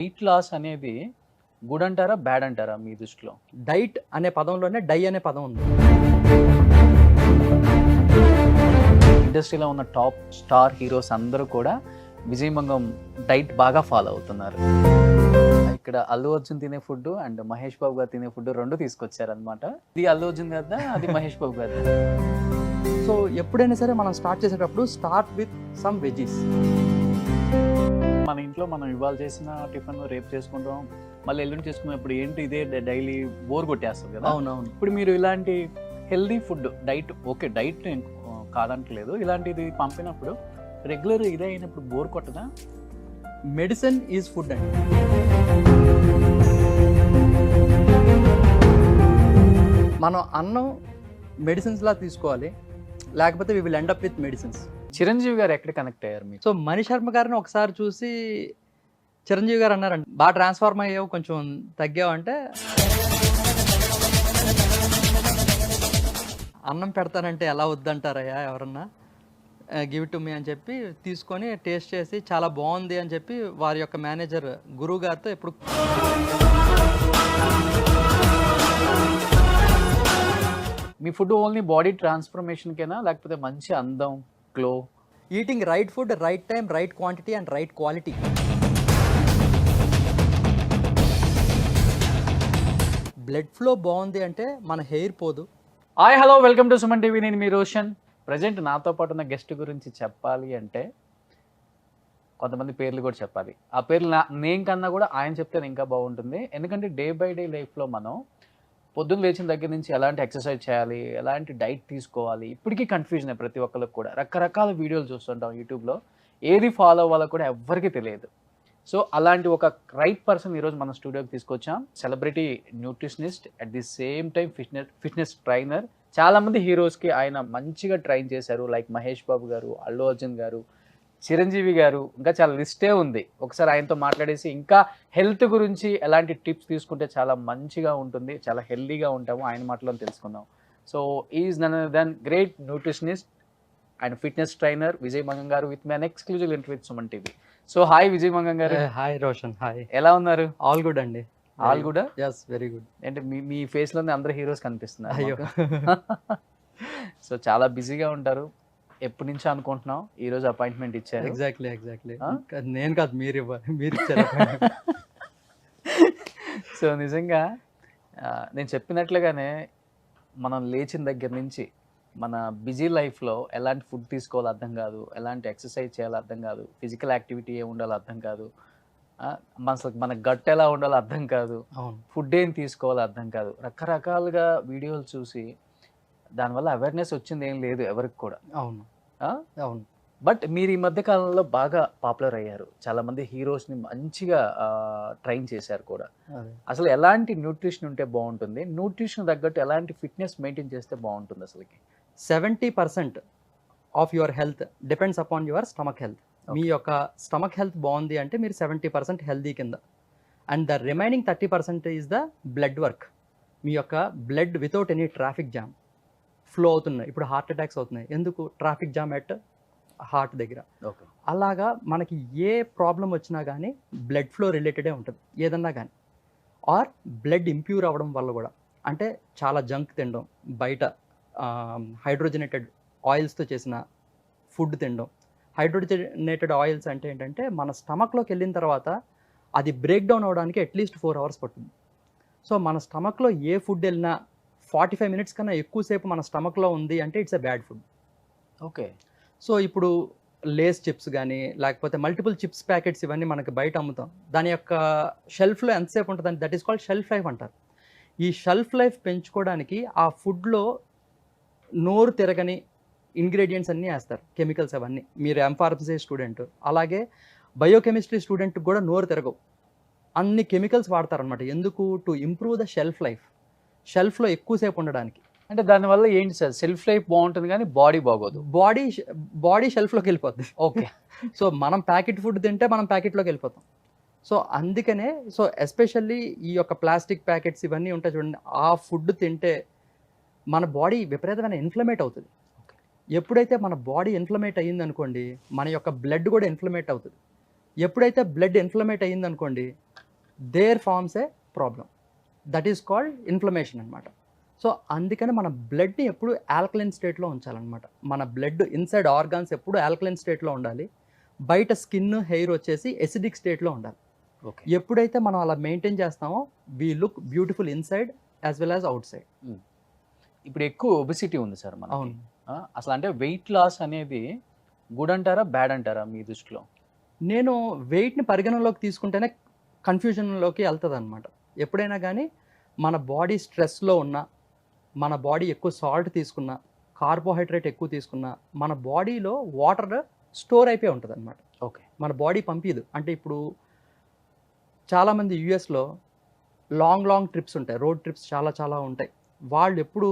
Weight loss అనేది good అంటారా? Bad అంటారా మీ దృష్టిలో? డైట్ అనే పదంలోనే డై అనే పదం ఉంది. ఇండస్ట్రీలో ఉన్న టాప్ స్టార్ హీరోస్ అందరూ కూడా విజయ్ మంగం డైట్ బాగా ఫాలో అవుతున్నారు. ఇక్కడ అల్లు అర్జున్ తినే ఫుడ్ అండ్ మహేష్ బాబు గారు తినే ఫుడ్ రెండు తీసుకొచ్చారనమాట. ఇది అల్లు అర్జున్ గారిదా, అది మహేష్ బాబు గారిదా? సో ఎప్పుడైనా సరే మనం స్టార్ట్ చేసేటప్పుడు స్టార్ట్ విత్ సమ్ వెజీస్. మన ఇంట్లో మనం ఇవాళ చేసిన టిఫిన్ రేపు చేసుకుంటాం, మళ్ళీ ఎల్లుండి చేసుకున్నప్పుడు ఏంటి ఇదే డైలీ బోర్ కొట్టేస్తుంది కదా. అవునవును. ఇప్పుడు మీరు ఇలాంటి healthy food diet, okay diet కాదంటలేదు, ఇలాంటిది పంపినప్పుడు రెగ్యులర్ ఇదే అయినప్పుడు బోర్ కొట్టదా? మెడిసిన్ ఈజ్ ఫుడ్ అండి. మనం అన్నం మెడిసిన్స్ లా తీసుకోవాలి, లేకపోతే we will end up with medicines. Chiranjeevi garu ఎక్కడ కనెక్ట్ అయ్యారు మీకు? సో మణి శర్మ గారిని ఒకసారి చూసి చిరంజీవి గారు అన్నారండి, బాగా ట్రాన్స్ఫార్మ్ అయ్యావు, కొంచెం తగ్గావు అంటే, అన్నం పెడతానంటే ఎలా వద్దంటారయ్యా ఎవరన్నా, గివ్ ఇట్ టు మీ అని చెప్పి తీసుకొని టేస్ట్ చేసి చాలా బాగుంది అని చెప్పి వారి యొక్క మేనేజర్ గురువు గారితో ఎప్పుడు మీ ఫుడ్ ఓన్లీ బాడీ ట్రాన్స్ఫర్మేషన్కేనా, లేకపోతే మంచి అందం, glow? Eating right food, right time, right quantity and right quality. Blood flow బాగుంది అంటే మన హెయిర్ పోదు. Hi hello, welcome to Suman TV. నేను మీ రోషన్. ప్రజెంట్ నాతో పాటు ఉన్న గెస్ట్ గురించి చెప్పాలి అంటే కొంతమంది పేర్లు కూడా చెప్పాలి. ఆ పేర్లు నేను కన్నా కూడా ఆయన చెప్తే ఇంకా బాగుంటుంది. ఎందుకంటే డే బై డే లైఫ్లో మనం పొద్దున్న లేచిన దగ్గర నుంచి ఎలాంటి ఎక్సర్సైజ్ చేయాలి, ఎలాంటి డైట్ తీసుకోవాలి, ఇప్పటికీ కన్ఫ్యూజన్ ప్రతి ఒక్కరికి కూడా. రకరకాల వీడియోలు చూస్తుంటాం యూట్యూబ్లో, ఏది ఫాలో అవ్వాలో కూడా ఎవ్వరికీ తెలియదు. సో అలాంటి ఒక రైట్ పర్సన్ ఈరోజు మన స్టూడియోకి తీసుకొచ్చాం. Celebrity nutritionist, at the same time fitness trainer. చాలామంది హీరోస్కి ఆయన మంచిగా ట్రైన్ చేశారు, లైక్ మహేష్ బాబు గారు, అల్లు అర్జున్ గారు, చిరంజీవి గారు, ఇంకా చాలా లిస్టే ఉంది. ఒకసారి ఆయనతో మాట్లాడేసి ఇంకా హెల్త్ గురించి ఎలాంటి టిప్స్ తీసుకుంటే చాలా మంచిగా ఉంటుంది, చాలా హెల్దీగా ఉంటాము, ఆయన మాటలో తెలుసుకుందాం. So is none other than great nutritionist and fitness trainer Vijay Mangam garu with my exclusive interview with Suman TV. So hi Vijay Mangam garu. Hi Roshan. Hi. ఎలా ఉన్నారు? ఆల్ గుడ్ అండి. All good. yes, very good. అంటే మీ ఫేస్ లోనే అందరు హీరోస్ కనిపిస్తున్నారు. అయ్యో. సో చాలా బిజీగా ఉంటారు. ఎప్పటి నుంచో అనుకుంటున్నాం, ఈ రోజు అపాయింట్మెంట్ ఇచ్చారు. ఎగ్జాక్ట్లీ. నేను కాదు, మీరు ఇవ్వాలి, మీరు ఇచ్చారు. సో నిజంగా నేను చెప్పినట్లుగానే మనం లేచిన దగ్గర నుంచి మన బిజీ లైఫ్లో ఎలాంటి ఫుడ్ తీసుకోవాలో అర్థం కాదు, ఎలాంటి ఎక్సర్సైజ్ చేయాలో అర్థం కాదు, ఫిజికల్ యాక్టివిటీ ఏ ఉండాలో అర్థం కాదు, మన గట్ ఎలా ఉండాలో అర్థం కాదు, ఫుడ్ ఏం తీసుకోవాలో అర్థం కాదు. రకరకాలుగా వీడియోలు చూసి దానివల్ల అవేర్నెస్ వచ్చింది ఏం లేదు ఎవరికి కూడా. అవును. అవును. బట్ మీరు ఈ మధ్య కాలంలో బాగా పాపులర్ అయ్యారు, చాలామంది హీరోస్ని మంచిగా ట్రైన్ చేశారు కూడా. అసలు ఎలాంటి న్యూట్రిషన్ ఉంటే బాగుంటుంది, న్యూట్రిషన్ తగ్గట్టు ఎలాంటి ఫిట్నెస్ మెయింటైన్ చేస్తే బాగుంటుంది? అసలుకి 70% of your health depends upon your stomach health. మీ యొక్క స్టమక్ హెల్త్ బాగుంది అంటే మీరు 70% హెల్దీ కింద. And the remaining 30% is the blood work. మీ యొక్క blood without any traffic jam flow అవుతున్నాయి. ఇప్పుడు హార్ట్ అటాక్స్ అవుతున్నాయి, ఎందుకు? ట్రాఫిక్ జామ్ ఎట్ హార్ట్ దగ్గర. ఓకే. అలాగా మనకి ఏ ప్రాబ్లం వచ్చినా కానీ బ్లడ్ ఫ్లో రిలేటెడే ఉంటుంది ఏదన్నా కానీ. ఆర్ బ్లడ్ ఇంప్యూర్ అవ్వడం వల్ల కూడా, అంటే చాలా జంక్ తినడం, బయట హైడ్రోజనేటెడ్ ఆయిల్స్తో చేసిన ఫుడ్ తినడం. హైడ్రోజనేటెడ్ ఆయిల్స్ అంటే ఏంటంటే మన స్టమక్లోకి వెళ్ళిన తర్వాత అది బ్రేక్ డౌన్ అవ్వడానికి అట్లీస్ట్ 4 hours పడుతుంది. సో మన స్టమక్లో ఏ ఫుడ్ వెళ్ళినా 45 minutes కన్నా ఎక్కువసేపు మన స్టమక్లో ఉంది అంటే it's a bad food. Okay. So ఇప్పుడు లేస్ చిప్స్ కానీ, లేకపోతే మల్టిపుల్ చిప్స్ ప్యాకెట్స్, ఇవన్నీ మనకి బయట అమ్ముతాం. దాని యొక్క షెల్ఫ్లో ఎంతసేపు ఉంటుందని, that is called shelf life అంటారు. ఈ షెల్ఫ్ లైఫ్ పెంచుకోవడానికి ఆ ఫుడ్లో నోరు తిరగని ఇంగ్రీడియంట్స్ అన్నీ వేస్తారు, కెమికల్స్ అవన్నీ. మీరు ఎంఫార్మసీ స్టూడెంట్, అలాగే బయోకెమిస్ట్రీ స్టూడెంట్కి కూడా నోరు తిరగవు, అన్ని కెమికల్స్ వాడతారనమాట. ఎందుకు? To improve the shelf life, షెల్ఫ్లో ఎక్కువసేపు ఉండడానికి. అంటే దానివల్ల ఏంటి సార్? సెల్ఫ్ లైఫ్ బాగుంటుంది కానీ బాడీ బాగోదు. బాడీ షెల్ఫ్లోకి వెళ్ళిపోద్ది. ఓకే. సో మనం ప్యాకెట్ ఫుడ్ తింటే మనం ప్యాకెట్లోకి వెళ్ళిపోతాం. సో అందుకనే, సో ఎస్పెషల్లీ ఈ యొక్క ప్లాస్టిక్ ప్యాకెట్స్ ఇవన్నీ ఉంటాయి చూడండి, ఆ ఫుడ్ తింటే మన బాడీ విపరీతమైన ఇన్ఫ్లమేట్ అవుతుంది. ఎప్పుడైతే మన బాడీ ఇన్ఫ్లమేట్ అయ్యిందనుకోండి, మన యొక్క బ్లడ్ కూడా ఇన్ఫ్లమేట్ అవుతుంది. ఎప్పుడైతే బ్లడ్ ఇన్ఫ్లమేట్ అయ్యిందనుకోండి, there forms a problem. That is called inflammation అనమాట. సో అందుకని మన బ్లడ్ని ఎప్పుడు ఆల్కలైన్ స్టేట్లో ఉంచాలన్నమాట. మన బ్లడ్ ఇన్సైడ్ ఆర్గాన్స్ ఎప్పుడు ఆల్కలైన్ స్టేట్లో ఉండాలి, బయట స్కిన్ హెయిర్ వచ్చేసి ఎసిడిక్ స్టేట్లో ఉండాలి. ఓకే. ఎప్పుడైతే మనం అలా మెయింటైన్ చేస్తామో we look beautiful inside as well as out side. ఇప్పుడు ఎక్కువ ఒబిసిటీ ఉంది సార్ మనకి. అవును. అసలు అంటే వెయిట్ లాస్ అనేది గుడ్ అంటారా, బ్యాడ్ అంటారా మీ దృష్టిలో? నేను వెయిట్ని పరిగణనలోకి తీసుకుంటేనే కన్ఫ్యూజన్లోకి వెళ్తుంది అనమాట. ఎప్పుడైనా కానీ మన బాడీ స్ట్రెస్లో ఉన్నా, మన బాడీ ఎక్కువ సాల్ట్ తీసుకున్నా, కార్బోహైడ్రేట్ ఎక్కువ తీసుకున్నా, మన బాడీలో వాటర్ స్టోర్ అయిపోయి ఉంటుంది అనమాట. ఓకే. మన బాడీ పంపిదు. అంటే ఇప్పుడు చాలామంది యూఎస్లో లాంగ్ ట్రిప్స్ ఉంటాయి, రోడ్ ట్రిప్స్ చాలా చాలా ఉంటాయి. వాళ్ళు ఎప్పుడు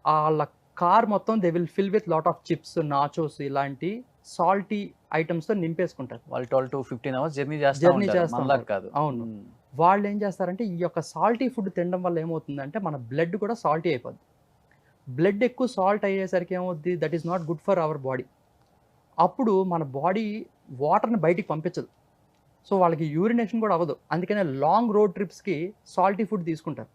వాళ్ళ కార్ మొత్తం they will fill with lot of chips, nachos ఇలాంటి సాల్టీ ఐటమ్స్తో నింపేసుకుంటారు. వాళ్ళు 12 to 15 hours జర్నీ చేస్తా మనలా కాదు. అవును. వాళ్ళు ఏం చేస్తారంటే ఈ యొక్క సాల్టీ ఫుడ్ తినడం వల్ల ఏమవుతుందంటే మన బ్లడ్ కూడా సాల్టీ అయిపోద్ది. బ్లడ్ ఎక్కువ సాల్ట్ అయ్యేసరికి ఏమవుద్ది, that is not good for our body. అప్పుడు మన బాడీ వాటర్ని బయటికి పంపించదు. సో వాళ్ళకి యూరినేషన్ కూడా అవ్వదు. అందుకనే లాంగ్ రోడ్ ట్రిప్స్కి సాల్టీ ఫుడ్ తీసుకుంటారు.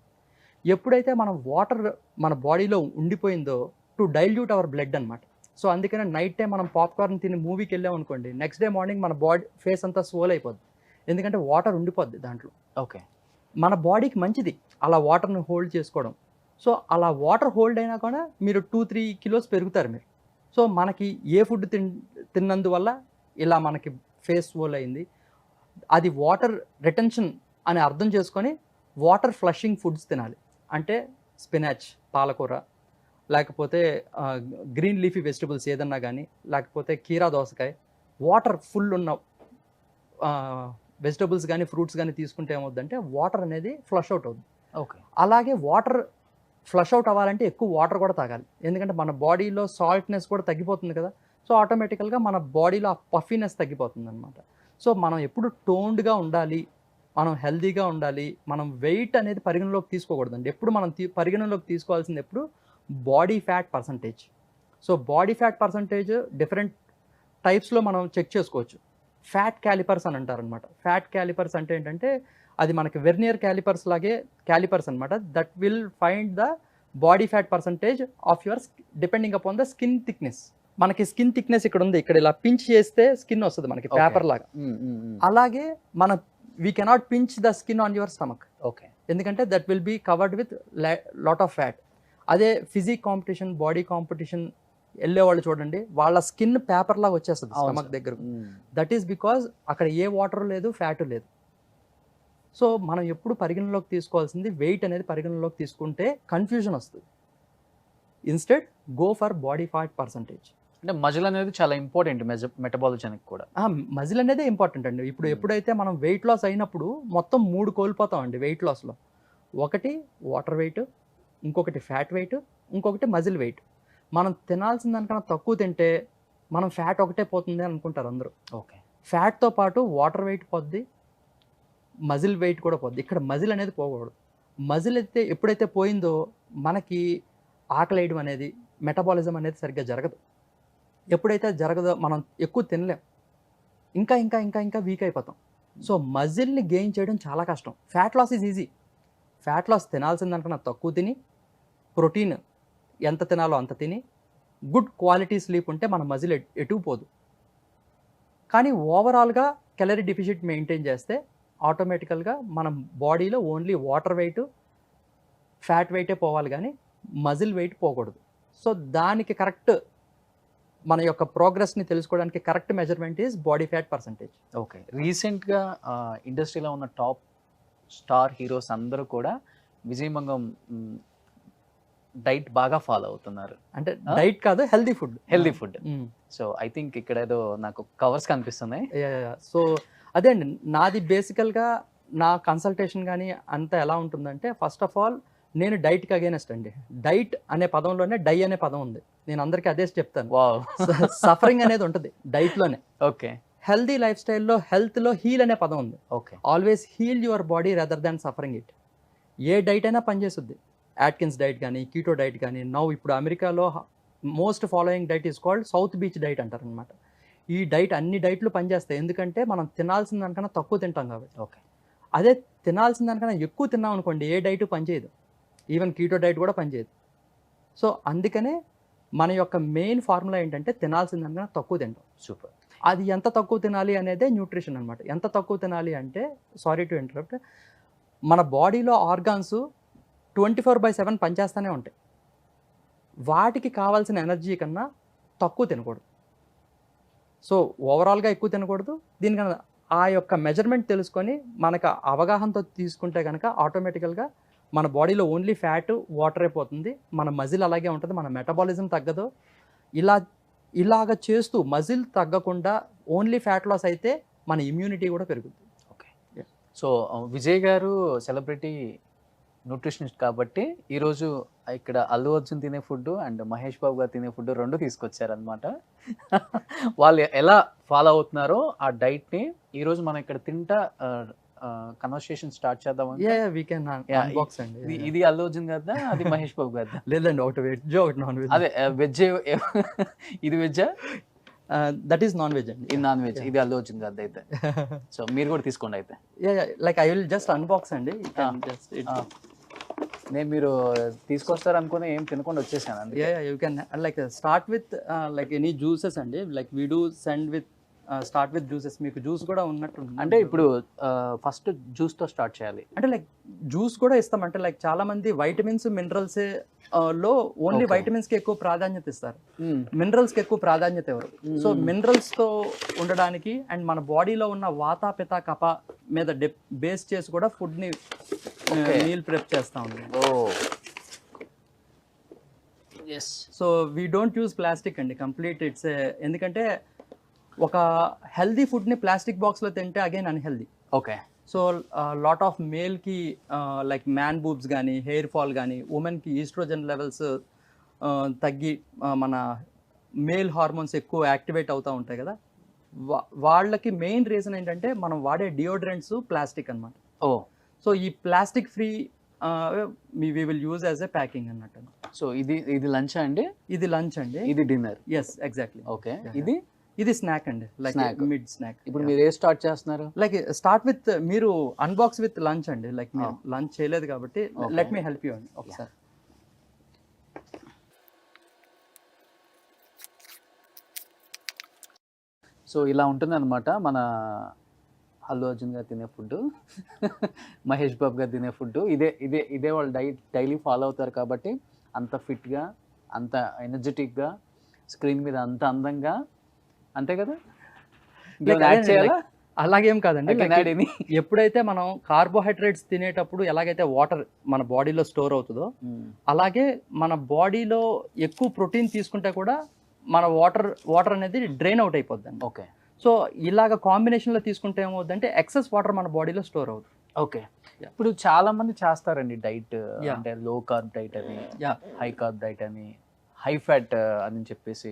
ఎప్పుడైతే మనం వాటర్ మన బాడీలో ఉండిపోయిందో టు డైల్యూట్ అవర్ బ్లడ్ అనమాట. సో అందుకనే నైట్ టైం మనం పాప్కార్న్ తిని మూవీకి వెళ్ళాం అనుకోండి, నెక్స్ట్ డే మార్నింగ్ మన బాడీ ఫేస్ అంతా స్వోల్ అయిపోద్ది. ఎందుకంటే వాటర్ ఉండిపోద్ది దాంట్లో. ఓకే. మన బాడీకి మంచిది అలా వాటర్ని హోల్డ్ చేసుకోవడం. సో అలా వాటర్ హోల్డ్ అయినా కూడా మీరు 2-3 kilos పెరుగుతారు మీరు. సో మనకి ఏ ఫుడ్ తిన్నందువల్ల ఇలా మనకి ఫేస్ స్వోల్ అయింది, అది వాటర్ రిటెన్షన్ అని అర్థం చేసుకొని వాటర్ ఫ్లషింగ్ ఫుడ్స్ తినాలి. అంటే స్పినాచ్, పాలకూర, లేకపోతే గ్రీన్ లీఫీ వెజిటబుల్స్ ఏదన్నా కానీ, లేకపోతే కీరా దోసకాయ, వాటర్ ఫుల్ ఉన్న వెజిటబుల్స్ కానీ ఫ్రూట్స్ కానీ తీసుకుంటే ఏమవుద్దంటే వాటర్ అనేది ఫ్లష్ అవుట్ అవుతుంది. ఓకే. అలాగే వాటర్ ఫ్లష్ అవుట్ అవ్వాలంటే ఎక్కువ వాటర్ కూడా తాగాలి. ఎందుకంటే మన బాడీలో సాల్ట్నెస్ కూడా తగ్గిపోతుంది కదా. సో ఆటోమేటికల్గా మన బాడీలో ఆ పఫీనెస్ తగ్గిపోతుంది అనమాట. సో మనం ఎప్పుడు టోన్డ్గా ఉండాలి, మనం హెల్దీగా ఉండాలి. మనం వెయిట్ అనేది పరిగణలోకి తీసుకోకూడదండి. ఎప్పుడు మనం పరిగణలోకి తీసుకోవాల్సింది ఎప్పుడు body fat percentage. So body fat percentage different టైప్స్లో మనం చెక్ చేసుకోవచ్చు. ఫ్యాట్ క్యాలిపర్స్ అని అంటారనమాట. ఫ్యాట్ క్యాలిపర్స్ అంటే ఏంటంటే అది మనకి వెర్నియర్ క్యాలిపర్స్ లాగే క్యాలిపర్స్ అనమాట. That will find the body fat percentage of your depending upon the skin thickness. మనకి స్కిన్ థిక్నెస్ ఇక్కడ ఉంది, ఇక్కడ ఇలా పించ్ చేస్తే స్కిన్ వస్తుంది మనకి పేపర్ లాగా. అలాగే మన we cannot pinch the skin on your stomach. Okay. ఎందుకంటే that will be covered with lot of fat. అదే ఫిజిక్ కాంపిటీషన్, బాడీ కాంపిటీషన్ వెళ్ళే వాళ్ళు చూడండి, వాళ్ళ స్కిన్ పేపర్ లాగా వచ్చేస్తుంది స్టమక్ దగ్గర. దట్ ఈస్ బికాజ్ అక్కడ ఏ వాటర్ లేదు, ఫ్యాట్ లేదు. సో మనం ఎప్పుడు పరిగణలోకి తీసుకోవాల్సింది వెయిట్ అనేది పరిగణలోకి తీసుకుంటే కన్ఫ్యూజన్ వస్తుంది. Instead go for body fat percentage. అంటే మజిల్ అనేది చాలా ఇంపార్టెంట్ మెటబాలిజానికి కూడా. మజిల్ అనేది ఇంపార్టెంట్ అండి. ఇప్పుడు ఎప్పుడైతే మనం వెయిట్ లాస్ అయినప్పుడు మొత్తం 3 కోల్పోతాం అండి వెయిట్ లాస్లో. ఒకటి వాటర్ వెయిట్, ఇంకొకటి ఫ్యాట్ వెయిట్, ఇంకొకటి మజిల్ వెయిట్. మనం తినాల్సిన దానికన్నా తక్కువ తింటే మనం ఫ్యాట్ ఒకటే పోతుంది అనుకుంటారు అందరూ. ఓకే. ఫ్యాట్తో పాటు వాటర్ వెయిట్ పోద్ది, మజిల్ వెయిట్ కూడా పోద్ది. ఇక్కడ మజిల్ అనేది పోకూడదు. మజిల్ అయితే ఎప్పుడైతే పోయిందో మనకి ఆకలి వేయడం అనేది, మెటబాలిజం అనేది సరిగ్గా జరగదు. ఎప్పుడైతే జరగదో మనం ఎక్కువ తినలేం, ఇంకా ఇంకా ఇంకా ఇంకా వీక్ అయిపోతాం. సో మజిల్ని గెయిన్ చేయడం చాలా కష్టం. Fat loss is easy. Fat loss తినాల్సిన దానికన్నా తక్కువ తిని, ప్రోటీన్ ఎంత తినాలో అంత తిని, గుడ్ క్వాలిటీ స్లీప్ ఉంటే మన మజిల్ ఎటు పోదు. కానీ ఓవరాల్గా క్యాలరీ డెఫిసిట్ మెయింటైన్ చేస్తే ఆటోమేటికల్గా మన బాడీలో ఓన్లీ వాటర్ వెయిట్, ఫ్యాట్ వెయిటే పోవాలి కానీ మజిల్ వెయిట్ పోకూడదు. సో దానికి కరెక్ట్ మన యొక్క ప్రోగ్రెస్ని తెలుసుకోవడానికి correct measurement is body fat percentage. Okay. రీసెంట్గా ఇండస్ట్రీలో ఉన్న టాప్ స్టార్ హీరోస్ అందరూ కూడా విజయమంగం డైట్ బాగా ఫాలో అవుతున్నారు. అంటే డైట్ కాదు, healthy food. So I think ఇక్కడ ఏదో నాకు కవర్స్ కనిపిస్తున్నాయి. సో అదే అండి, నాది బేసికల్గా నా కన్సల్టేషన్ కానీ అంతా ఎలా ఉంటుందంటే, ఫస్ట్ ఆఫ్ ఆల్ నేను డైట్కి అగేనెస్ట్ అండి. డైట్ అనే పదంలోనే డై అనే పదం ఉంది. నేను అందరికీ అదే చెప్తాను. సఫరింగ్ అనేది ఉంటుంది డైట్లోనే. ఓకే. హెల్దీ లైఫ్ స్టైల్లో హెల్త్లో హీల్ అనే పదం ఉంది. Okay. Always heal your body rather than suffering it. ఏ డైట్ అయినా పనిచేస్తుంది. యాట్కిన్స్ డైట్ కానీ, కీటో డైట్ కానీ, ఇప్పుడు అమెరికాలో most following diet is called South Beach diet అంటారు అనమాట. ఈ డైట్ అన్ని డైట్లు పనిచేస్తాయి, ఎందుకంటే మనం తినాల్సిన దానికన్నా తక్కువ తింటాం కాబట్టి. ఓకే. అదే తినాల్సిన దానికన్నా ఎక్కువ తిన్నాం అనుకోండి ఏ డైట్ పనిచేయదు, ఈవెన్ కీటో డైట్ కూడా పనిచేయదు. సో అందుకనే మన యొక్క మెయిన్ ఫార్ములా ఏంటంటే తినాల్సిన దానికన్నా తక్కువ తింటాం. సూపర్. అది ఎంత తక్కువ తినాలి అనేదే న్యూట్రిషన్ అనమాట. ఎంత తక్కువ తినాలి అంటే, సారీ టు ఇంటరప్ట్, మన బాడీలో ఆర్గాన్స్ 24/7 పనిచేస్తూనే ఉంటాయి. వాటికి కావాల్సిన ఎనర్జీ కన్నా తక్కువ తినకూడదు. సో ఓవరాల్గా ఎక్కువ తినకూడదు. దీనికన్నా ఆ యొక్క మెజర్మెంట్ తెలుసుకొని మనకు అవగాహనతో తీసుకుంటే కనుక ఆటోమేటికల్గా మన బాడీలో ఓన్లీ ఫ్యాట్ వాటర్ అయిపోతుంది. మన మజిల్ అలాగే ఉంటుంది, మన మెటబాలిజం తగ్గదు. ఇలాగ చేస్తూ మజిల్ తగ్గకుండా ఓన్లీ ఫ్యాట్ లాస్ అయితే మన ఇమ్యూనిటీ కూడా పెరుగుతుంది. ఓకే. సో విజయ్ గారు సెలబ్రిటీ న్యూట్రిషనిస్ట్ కాబట్టి ఈరోజు ఇక్కడ అల్లు అర్జున్ తినే ఫుడ్ అండ్ మహేష్ బాబు గారు తినే ఫుడ్ రెండు తీసుకొచ్చారనమాట. వాళ్ళు ఎలా ఫాలో అవుతున్నారో ఆ డైట్ని ఈరోజు మనం ఇక్కడ తింటా కన్వర్సేషన్ స్టార్ట్ చేద్దాం. వీ కెన్ అన్బాక్స్ అండి. ఇది అల్లు అర్జున్ గారిదా, అది మహేష్ బాబు గారిదా? లేదండి, ఒకటి వెజ్ ఒకటి నాన్ వెజ్. అదే వెజ్. ఇది వెజ్జా? దట్ ఈస్ నాన్ వెజ్ అండి. ఇది నాన్ వెజ్. ఇది అల్లు అర్జున్ గారిది అయితే. సో మీరు కూడా తీసుకోండి అయితే. Like I will just unbox అండి. నేను మీరు తీసుకొస్తారు అనుకుని ఏం తినకుండా వచ్చేసాను. You can like start with like any juices అండి. Like we do send with start with juices. మీకు జ్యూస్ కూడా ఉన్నట్టు అంటే ఇప్పుడు ఫస్ట్ జ్యూస్తో స్టార్ట్ చేయాలి అంటే లైక్ జ్యూస్ కూడా ఇస్తాం. అంటే లైక్ చాలా మంది వైటమిన్స్ మినరల్స్ లో ఓన్లీ వైటమిన్స్ కి ఎక్కువ ప్రాధాన్యత ఇస్తారు, మినరల్స్ కి ఎక్కువ ప్రాధాన్యత ఎవరు. సో మినరల్స్ తో ఉండడానికి అండ్ మన బాడీలో ఉన్న వాత పిత కప మీద బేస్ చేసి కూడా ఫుడ్ ని మీల్ ప్రిప్ చేస్తా ఉంది. So we don't use plastic అండి కంప్లీట్. ఇట్స్ ఎందుకంటే ఒక హెల్దీ ఫుడ్ని ప్లాస్టిక్ బాక్స్లో తింటే again unhealthy. Okay. So lot of మేల్కి లైక్ మ్యాన్ బూబ్స్ కానీ హెయిర్ ఫాల్ కానీ, ఉమెన్కి ఈస్ట్రోజన్ లెవెల్స్ తగ్గి మన మేల్ హార్మోన్స్ ఎక్కువ యాక్టివేట్ అవుతూ ఉంటాయి కదా, వాళ్ళకి మెయిన్ రీజన్ ఏంటంటే మనం వాడే డియోడ్రెంట్స్ ప్లాస్టిక్ అనమాట. సో ఈ plastic free we will use as a packing అన్నట్టు. సో ఇది లంచ్ అండి? ఇది లంచ్ అండి. ఇది డిన్నర్? Yes exactly. ఓకే. ఇది స్నాక్ అండి, లైక్ మిడ్ స్నాక్. ఇప్పుడు మీరు ఏ స్టార్ట్ చేస్తున్నారు? లైక్ స్టార్ట్ విత్ మీరు అన్బాక్స్ విత్ లంచ్ అండి. లైక్ మీరు లంచ్ చేయలేదు కాబట్టి లెట్ మీ హెల్ప్ యూ అండి ఒకసారి. సో ఇలా ఉంటుంది అనమాట మన అల్లు అర్జున్ గారు తినే ఫుడ్, మహేష్ బాబు గారు తినే ఫుడ్. ఇదే వాళ్ళు డైలీ ఫాలో అవుతారు కాబట్టి అంత ఫిట్గా, అంత ఎనర్జెటిక్గా, స్క్రీన్ మీద అంత అందంగా, అంతే కదా? అలాగేం కాదండి. ఎప్పుడైతే మనం కార్బోహైడ్రేట్స్ తినేటప్పుడు ఎలాగైతే వాటర్ మన బాడీలో స్టోర్ అవుతుందో అలాగే మన బాడీలో ఎక్కువ ప్రోటీన్ తీసుకుంటే కూడా మన వాటర్ అనేది డ్రైన్ అవుట్ అయిపోద్ది. ఓకే. సో ఇలాగ కాంబినేషన్లో తీసుకుంటే ఏమవుతుందంటే ఎక్సెస్ వాటర్ మన బాడీలో స్టోర్ అవుతుంది. ఓకే. ఇప్పుడు చాలా మంది చేస్తారండి డైట్, అంటే లో కార్బ్ డైట్ అని, హై కార్బ్ డైట్ అని, హై ఫ్యాట్ అని చెప్పేసి,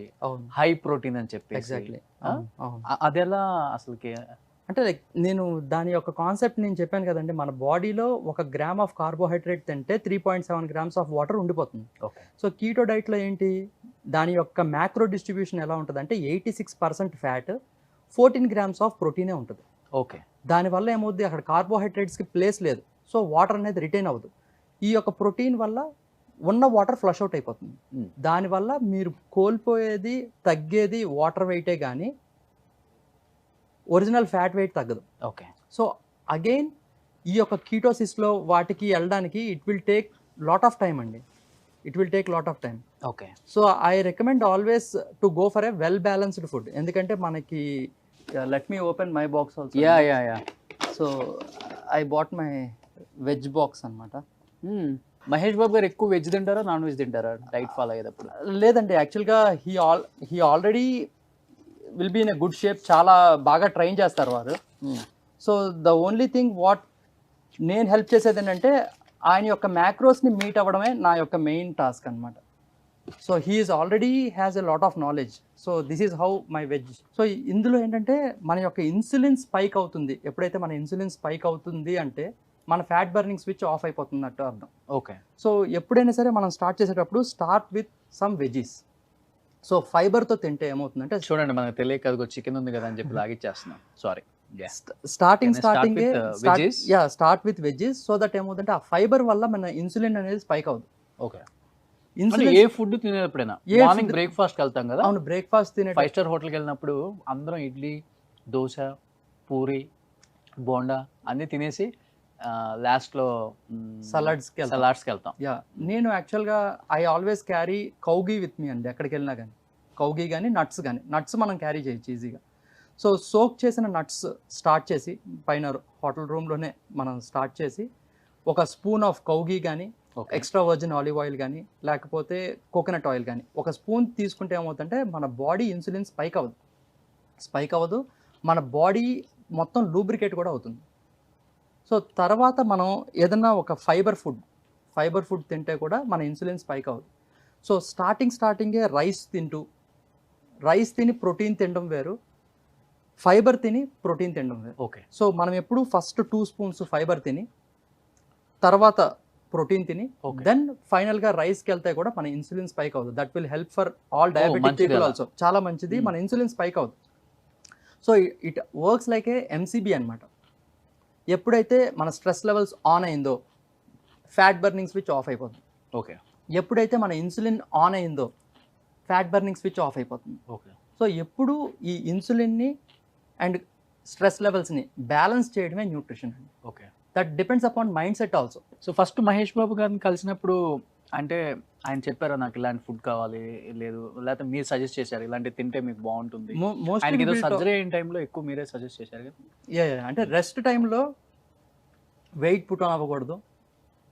హై ప్రోటీన్ అని చెప్పేసి. అది ఎలా అసలుకి? అంటే లైక్ నేను దాని యొక్క కాన్సెప్ట్ నేను చెప్పాను కదండి, మన బాడీలో 1 గ్రామ్ ఆఫ్ కార్బోహైడ్రేట్ తింటే 3.7 గ్రామ్స్ ఆఫ్ వాటర్ ఉండిపోతుంది. సో కీటో డైట్లో ఏంటి, దాని యొక్క మ్యాక్రో డిస్ట్రిబ్యూషన్ ఎలా ఉంటుంది అంటే 86% ఫ్యాట్, 14 గ్రామ్స్ ఆఫ్ ప్రోటీనే ఉంటుంది. ఓకే. దానివల్ల ఏమవుద్ది, అక్కడ కార్బోహైడ్రేట్స్కి ప్లేస్ లేదు. సో వాటర్ అనేది రిటైన్ అవ్వదు. ఈ యొక్క ప్రోటీన్ వల్ల ఉన్న వాటర్ ఫ్లష్ అవుట్ అయిపోతుంది. దానివల్ల మీరు కోల్పోయేది, తగ్గేది వాటర్ వెయిటే కానీ ఒరిజినల్ ఫ్యాట్ వెయిట్ తగ్గదు. ఓకే. సో అగైన్ ఈ యొక్క కీటోసిస్లో వాటికి వెళ్ళడానికి it will take lot of time అండి. It will take lot of time. Okay. So I recommend always to go for a well balanced food. ఎందుకంటే మనకి let me open my box also. So I bought my veg box అనమాట. మహేష్ బాబు గారు ఎక్కువ veg తింటారా, non veg తింటారా diet follow అయ్యేటప్పుడు? లేదండి, యాక్చువల్గా he already will be in a good shape. చాలా బాగా ట్రైన్ చేస్తారు వారు. So the only thing what నేను హెల్ప్ చేసేది ఏంటంటే ఆయన యొక్క మ్యాక్రోస్ని మీట్ అవ్వడమే నా యొక్క మెయిన్ టాస్క్ అనమాట. So he's already has a lot of knowledge. So this is how my veg. So ఇందులో ఏంటంటే మన యొక్క ఇన్సులిన్ స్పైక్ అవుతుంది. ఎప్పుడైతే మన ఇన్సులిన్ స్పైక్ అవుతుంది అంటే మన ఫ్యాట్ బర్నింగ్ స్విచ్ ఆఫ్ అయిపోతున్నట్టు అర్థం. ఓకే. సో ఎప్పుడైనా సరే మనం స్టార్ట్ చేసేటప్పుడు start with some veggies. So ఫైబర్తో తింటే ఏమవుతుందంటే, చూడండి మనకు తెలియక చికెన్ ఉంది కదా అని చెప్పి లాగిచ్చేస్తున్నాం. Sorry. Starting Can I start starting with, veggies? Start with veggies. So that ఏమవుతుందంటే ఆ ఫైబర్ వల్ల మన ఇన్సులిన్ అనేది స్పైక్ అవుతుంది. ఓకే. అంటే ఇన్సులిన్ ఏ ఫుడ్ తినేటప్పుడైనా ఏ మార్నింగ్ food- బ్రేక్ఫాస్ట్కి వెళ్తాం కదా, అవును, బ్రేక్ఫాస్ట్ తినే 5 స్టార్ హోటల్కి వెళ్ళినప్పుడు అందరం ఇడ్లీ, దోశ, పూరి, బోండా అన్నీ తినేసి లాస్ట్లో సలాడ్స్కి వెళ్తాం. సలాడ్స్కి వెళ్తాం. యా, నేను యాక్చువల్గా I always carry కౌగీ with me అండి. ఎక్కడికి వెళ్ళినా కానీ కౌగీ కానీ నట్స్ మనం క్యారీ చేయొచ్చు ఈజీగా. సో సోక్ చేసిన నట్స్ స్టార్ట్ చేసి పైన హోటల్ రూమ్లోనే మనం స్టార్ట్ చేసి ఒక స్పూన్ ఆఫ్ కౌగీ కానీ okay. Extra virgin olive oil కానీ లేకపోతే కోకోనట్ ఆయిల్ కానీ ఒక స్పూన్ తీసుకుంటే ఏమవుతుందంటే మన బాడీ ఇన్సులిన్ స్పైక్ అవ్వదు, మన బాడీ మొత్తం లూబ్రికేట్ కూడా అవుతుంది. సో తర్వాత మనం ఏదన్నా ఒక ఫైబర్ ఫుడ్ తింటే కూడా మన ఇన్సులిన్ స్పైక్ అవ్వదు. సో స్టార్టింగే రైస్ తిని ప్రోటీన్ తినడం వేరు, ఫైబర్ తిని ప్రోటీన్ తినడం వేరు. ఓకే. సో మనం ఎప్పుడు ఫస్ట్ 2 స్పూన్స్ ఫైబర్ తిని తర్వాత ప్రోటీన్ తిని Okay. దెన్ ఫైనల్గా రైస్కి వెళ్తే కూడా మన ఇన్సులిన్ స్పైక్ అవుతుంది. That will help for all diabetic మంచిది పీపుల్ అలా. ఆల్సో. చాలా మంచిది, మన ఇన్సులిన్ స్పైక్ అవుతుంది. So it works like A MCB అనమాట. ఎప్పుడైతే మన స్ట్రెస్ లెవెల్స్ ఆన్ అయిందో ఫ్యాట్ బర్నింగ్ స్విచ్ ఆఫ్ అయిపోతుంది. ఓకే. ఎప్పుడైతే మన ఇన్సులిన్ ఆన్ అయిందో ఫ్యాట్ బర్నింగ్ స్విచ్ ఆఫ్ అయిపోతుంది. ఓకే. సో ఎప్పుడు ఈ ఇన్సులిన్ని అండ్ స్ట్రెస్ లెవెల్స్ని బ్యాలెన్స్ చేయడమే న్యూట్రిషన్ అండి. Okay. That depends upon mind set also. So first Mahesh Babu గారిని కలిసినప్పుడు అంటే ఆయన చెప్పారా నాకు ఇలాంటి ఫుడ్ కావాలి, లేదు లేకపోతే మీరు సజెస్ట్ చేశారు ఇలాంటి తింటే మీకు బాగుంటుంది, ఆయనకి ఏదో సర్జరీ అయిన టైంలో ఎక్కువ మీరే సజెస్ట్ చేశారు కదా? అంటే రెస్ట్ టైంలో వెయిట్ పుట్ ఆన్ అవ్వకూడదు.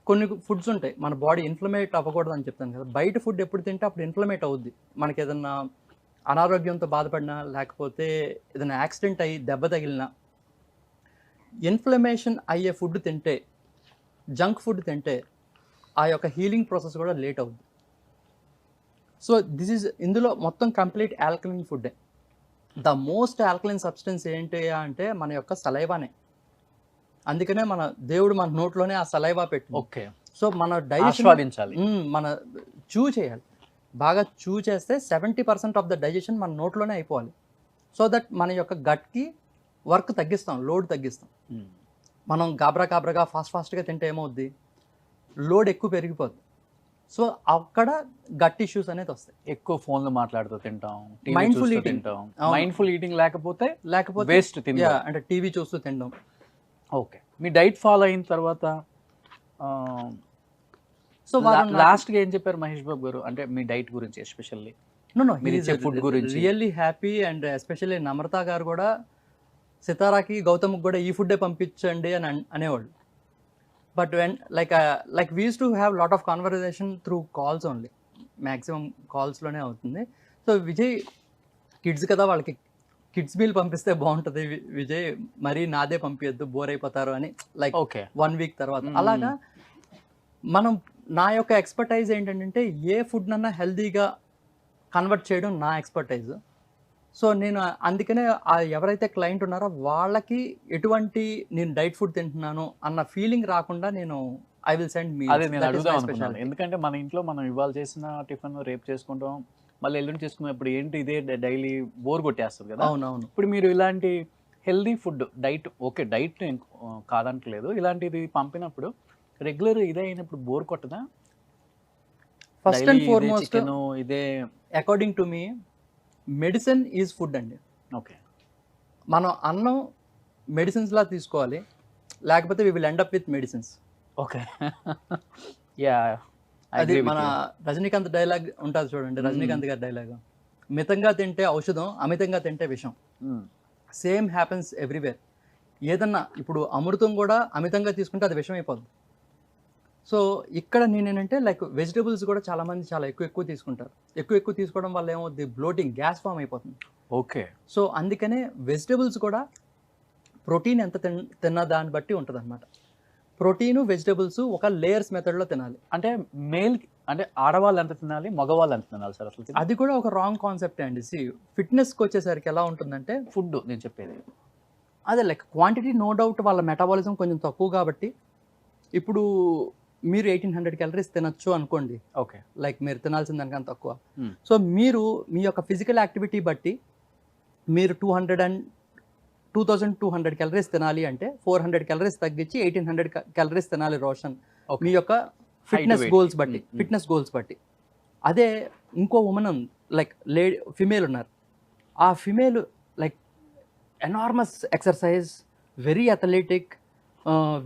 కొన్ని ఫుడ్స్ ఉంటాయి మన బాడీ ఇన్ఫ్లమేట్ అవ్వకూడదు అని చెప్తాను కదా. బయట ఫుడ్ ఎప్పుడు తింటే అప్పుడు ఇన్ఫ్లమేట్ అవుద్ది. మనకి ఏదన్నా అనారోగ్యంతో బాధపడినా లేకపోతే ఏదైనా యాక్సిడెంట్ అయ్యి దెబ్బ తగిలినా ఇన్ఫ్లమేషన్ అయ్యే ఫుడ్ తింటే, జంక్ ఫుడ్ తింటే ఆ యొక్క హీలింగ్ ప్రాసెస్ కూడా లేట్ అవుద్ది. సో ఇందులో మొత్తం కంప్లీట్ ఆల్కలిన్ ఫుడ్డే. ద మోస్ట్ ఆల్కలిన్ సబ్స్టెన్స్ ఏంటి అంటే మన యొక్క సలైవానే. అందుకనే మన దేవుడు మన నోట్లోనే ఆ సలైవా పెట్టి ఓకే. సో మన డైజెషన్ ఆస్వాదించాలి. మన చూ చేయాలి. బాగా చూ చేస్తే 70% ఆఫ్ ద డైజెషన్ మన నోట్లోనే అయిపోవాలి. సో దట్ మన యొక్క గట్కి వర్క్ తగ్గిస్తాం, లోడ్ తగ్గిస్తాం. మనం గాబరాగా ఫాస్ట్గా తింటే ఏమవుద్ది, లోడ్ ఎక్కువ పెరిగిపోద్ది. సో అక్కడ గట్ ఇష్యూస్ అనేది వస్తాయి. ఎక్కువ ఫోన్లు మాట్లాడుతూ తింటాం, Mindful eating. తింటాం. అవును. మైండ్ఫుల్ ఈటింగ్ లేకపోతే లేకపోతే వేస్ట్ తిండి. అంటే టీవీ చూస్తూ తినడం. ఓకే. మీ డైట్ ఫాలో అయిన తర్వాత సో లాస్ట్ గా ఏం చెప్పారు మహేష్ బాబు గారు, అంటే మీ డైట్ గురించి ఎస్పెషల్లీ? మీరు ఇచ్చే food గురించి. Really happy. అండ్ ఎస్పెషల్లీ నమ్రత గారు కూడా సితారాకి గౌతమ్కి కూడా ఈ ఫుడ్డే పంపించండి అని అనేవాళ్ళు. But when like we use to have lot of conversation through calls only. Maximum కాల్స్లోనే అవుతుంది. సో విజయ్ కిడ్స్ కదా, వాళ్ళకి కిడ్స్ మీల్ పంపిస్తే బాగుంటుంది విజయ్, మరీ నాదే పంపించద్దు బోర్ అయిపోతారు అని, లైక్ ఓకే. 1 వీక్ తర్వాత. అలాగా నా యొక్క ఎక్స్పర్టైజ్ ఏంటంటే ఏ ఫుడ్ నన్నా హెల్దీగా కన్వర్ట్ చేయడం నా ఎక్స్పర్టైజ్. సో నేను అందుకనే ఎవరైతే క్లయింట్ ఉన్నారో వాళ్ళకి ఎటువంటి నేను డైట్ ఫుడ్ తింటున్నాను అన్న ఫీలింగ్ రాకుండా నేను ఐ విల్ సెండ్ మీ. అదే నేను అడుగుదాం అనుకున్నాను. ఎందుకంటే మన ఇంట్లో మనం ఇవాళ చేసిన టిఫిన్ రేపు చేసుకుంటాం, మళ్ళీ ఎల్లుండి చేసుకున్నప్పుడు ఏంటి ఇదే డైలీ బోర్ కొట్టేస్తుంది కదా. అవునవును. ఇప్పుడు మీరు ఇలాంటి healthy food diet, okay diet నేను కాదంటలేదు, ఇలాంటిది పంపినప్పుడు రెగ్యులర్ ఇదే అయినప్పుడు బోర్ కొట్టదా? ఫస్ట్ అండ్ ఫార్మోస్ట్ ఇదే అకార్డింగ్ టు మీ మెడిసిన్ ఈజ్ ఫుడ్ అండి. ఓకే. మనం అన్నం మెడిసిన్స్ లా తీసుకోవాలి, లేకపోతే we will end up with medicines. Okay. Yeah, అది మన రజనీకాంత్ డైలాగ్ ఉంటుంది చూడండి, రజనీకాంత్ గారి డైలాగ్, మితంగా తింటే ఔషధం, అమితంగా తింటే విషం. Same happens everywhere. ఏదన్నా ఇప్పుడు అమృతం కూడా అమితంగా తీసుకుంటే అది విషం అయిపోద్ది. సో ఇక్కడ నేనేంటంటే లైక్ వెజిటబుల్స్ కూడా చాలామంది చాలా ఎక్కువ తీసుకుంటారు. ఎక్కువ తీసుకోవడం వల్ల ఏమవుద్ది, బ్లోటింగ్, గ్యాస్ ఫామ్ అయిపోతుంది. ఓకే. సో అందుకనే వెజిటబుల్స్ కూడా ప్రోటీన్ ఎంత తిన్న దాన్ని బట్టి ఉంటుంది అనమాట. ప్రోటీను వెజిటబుల్స్ ఒక లేయర్స్ మెథడ్లో తినాలి. అంటే మేల్ అంటే ఆడవాళ్ళు ఎంత తినాలి, మగవాళ్ళు ఎంత తినాలి సార్ అసలు? అది కూడా ఒక రాంగ్ కాన్సెప్ట్ అండి. ఫిట్నెస్కి వచ్చేసరికి ఎలా ఉంటుందంటే ఫుడ్ నేను చెప్పేది అదే లైక్ క్వాంటిటీ నో డౌట్ వాళ్ళ మెటాబాలిజం కొంచెం తక్కువ కాబట్టి ఇప్పుడు మీరు 1800 క్యాలరీస్ తినొచ్చు అనుకోండి, ఓకే, లైక్ మీరు తినాల్సిన దానికన్నా తక్కువ. సో మీరు మీ యొక్క ఫిజికల్ యాక్టివిటీ బట్టి మీరు 2200 క్యాలరీస్ తినాలి అంటే 400 క్యాలరీస్ తగ్గించి 1800 క్యాలరీస్ తినాలి రోషన్, Okay. మీ యొక్క ఫిట్నెస్ weight. గోల్స్ బట్టి, ఫిట్నెస్ గోల్స్ బట్టి. అదే ఇంకో ఉమెన్ లైక్ ఫిమేల్ ఉన్నారు, ఆ female like enormous exercise, very athletic,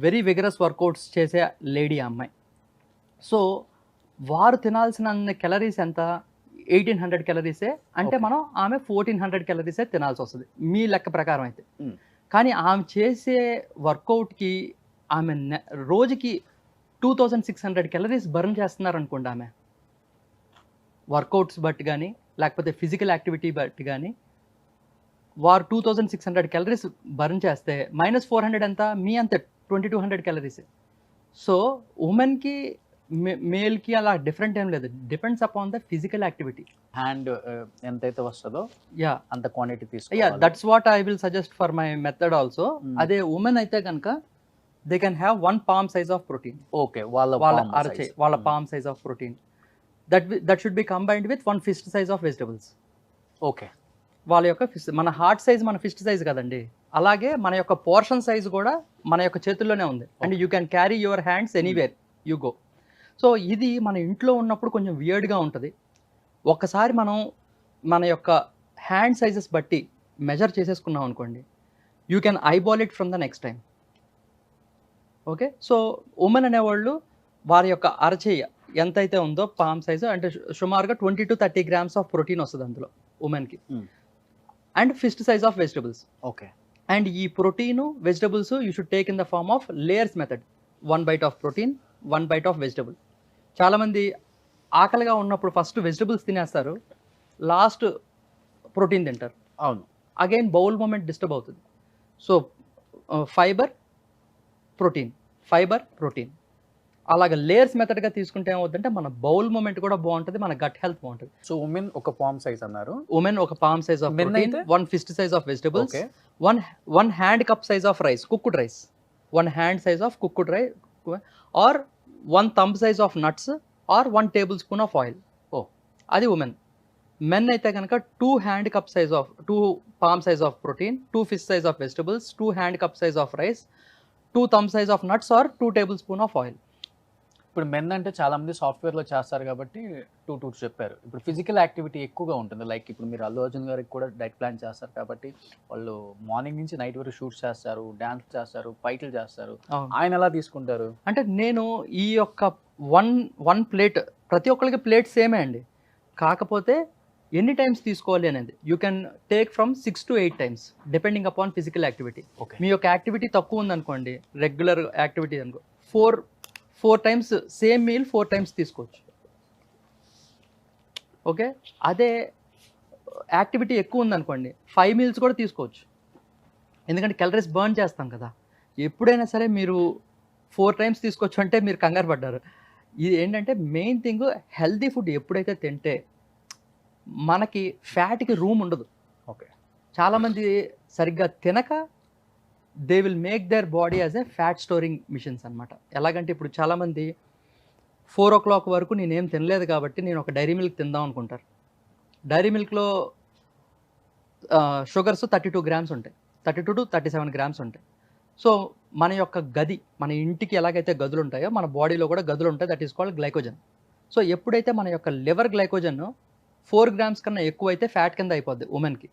very vigorous workouts చేసే లేడీ అమ్మాయి. సో వారు తినాల్సిన క్యాలరీస్ ఎంత? 1800 క్యాలరీసే. అంటే Okay. మనం ఆమె 1400 క్యాలరీసే తినాల్సి వస్తుంది మీ లెక్క ప్రకారం అయితే. Mm. కానీ ఆమె చేసే వర్కౌట్కి ఆమె రోజుకి 2600 క్యాలరీస్ బర్న్ చేస్తున్నారు అనుకోండి. ఆమె వర్కౌట్స్ బట్టి కానీ లేకపోతే ఫిజికల్ యాక్టివిటీ బట్టి కానీ వారు 2600 క్యాలరీస్ బర్న్ చేస్తే -400 ఎంత? మీ అంతే 2200 క్యాలరీసే. సో ఉమెన్కి మేల్కి అలా డిఫరెంట్ ఏం లేదు, depends upon the physical activity. Hand ఎంతైతే వస్తుందో యా అంత క్వాంటిటీ యా తీసుకోవాలి. That's what I will suggest for my method also. Mm. అదే ఉమెన్ అయితే కనుక they can have 1 palm size of protein. Okay, వాళ్ళ వాళ్ళ palm అరచే size. వాళ్ళ palm size of protein that should be combined with 1 fist size of vegetables. Okay, వాళ్ళ యొక్క fist, మన heart size మన ఫిస్ట్ సైజ్ కదండి, అలాగే మన యొక్క పోర్షన్ సైజ్ కూడా మన యొక్క చేతుల్లోనే ఉంది. And you can carry your hands anywhere you go. So ఇది మన ఇంట్లో ఉన్నప్పుడు కొంచెం వియర్డ్గా ఉంటుంది. ఒక్కసారి మనం మన యొక్క హ్యాండ్ సైజెస్ బట్టి మెజర్ చేసేసుకున్నాం అనుకోండి, you can eyeball it from the next time. Okay, so women అనేవాళ్ళు వారి యొక్క అరచేయ ఎంతైతే ఉందో పామ్ సైజు, అంటే సుమారుగా 20 to 30 grams ఆఫ్ ప్రోటీన్ వస్తుంది అందులో ఉమెన్కి. Mm. And fist size of vegetables. Okay, and ఈ protein vegetables you should take in the form of layers method. 1 bite of protein, 1 bite of vegetable. చాలామంది ఆకలిగా ఉన్నప్పుడు first vegetables తినేస్తారు, last protein తింటారు. అవును. అగైన్ బౌల్ మూమెంట్ డిస్టర్బ్ అవుతుంది. So fibre protein, fibre protein, అలాగ layers మెథడ్గా తీసుకుంటే ఏమవుతుందంటే మన బౌల్ మూమెంట్ కూడా బాగుంటుంది, మన గట్ హెల్త్ బాగుంటుంది. సో ఉమెన్ ఒక పామ్ సైజ్ అన్నారు. ఉమెన్ ఒక palm size of Men protein, అయితే? 1 fist size of vegetables, okay, 1 hand cup size of rice, cooked rice, 1 hand size of cooked rice, or 1 thumb size of nuts, or 1 tablespoon of oil. Oh. అది women. Men అయితే కనుక 2 hand cup size of 2 palm size of protein, 2 fist size of vegetables, 2 hand cup size of rice, 2 thumb size of nuts, or 2 tablespoon of oil. ఇప్పుడు men అంటే చాలా మంది software లో చేస్తారు కాబట్టి 2 చెప్పారు. ఇప్పుడు ఫిజికల్ యాక్టివిటీ ఎక్కువగా ఉంటుంది. లైక్ ఇప్పుడు మీరు అల్లు అర్జున్ గారికి కూడా డైట్ ప్లాన్ చేస్తారు కాబట్టి వాళ్ళు మార్నింగ్ నుంచి నైట్ వరకు షూట్స్ చేస్తారు, డాన్స్ చేస్తారు, ఫైట్లు చేస్తారు. ఆయన ఎలా తీసుకుంటారు? అంటే నేను ఈ యొక్క వన్ ప్లేట్, ప్రతి ఒక్కరికి ప్లేట్ సేమే అండి, కాకపోతే ఎన్ని టైమ్స్ తీసుకోవాలి అనేది you can take from 6 to 8 times depending upon physical activity. Okay, మీ యొక్క యాక్టివిటీ తక్కువ ఉందనుకోండి, రెగ్యులర్ యాక్టివిటీ అనుకో, 4 times సేమ్ మీల్ 4 times తీసుకోవచ్చు. ఓకే, అదే యాక్టివిటీ ఎక్కువ ఉందనుకోండి 5 meals కూడా తీసుకోవచ్చు, ఎందుకంటే క్యాలరీస్ బర్న్ చేస్తాం కదా. ఎప్పుడైనా సరే మీరు 4 times తీసుకోవచ్చు అంటే మీరు కంగారు పడ్డారు. ఇది ఏంటంటే మెయిన్ థింగ్, హెల్దీ ఫుడ్ ఎప్పుడైతే తింటే మనకి ఫ్యాట్కి రూమ్ ఉండదు. ఓకే, చాలామంది సరిగ్గా తినక they will make their body as a fat storing machines అనమాట. ఎలాగంటే ఇప్పుడు చాలామంది 4 o'clock వరకు నేనేం తినలేదు కాబట్టి నేను ఒక డైరీ మిల్క్ తిందాం అనుకుంటారు. డైరీ మిల్క్లో షుగర్స్ 32 grams ఉంటాయి, 32 to 37 grams ఉంటాయి. సో మన యొక్క గది, మన ఇంటికి ఎలాగైతే గదులు ఉంటాయో మన బాడీలో కూడా గదులు ఉంటాయి, that is called glycogen. So ఎప్పుడైతే మన యొక్క లివర్ గ్లైకోజన్ 4 grams కన్నా ఎక్కువ అయితే ఫ్యాట్ కింద అయిపోద్ది ఉమెన్కి.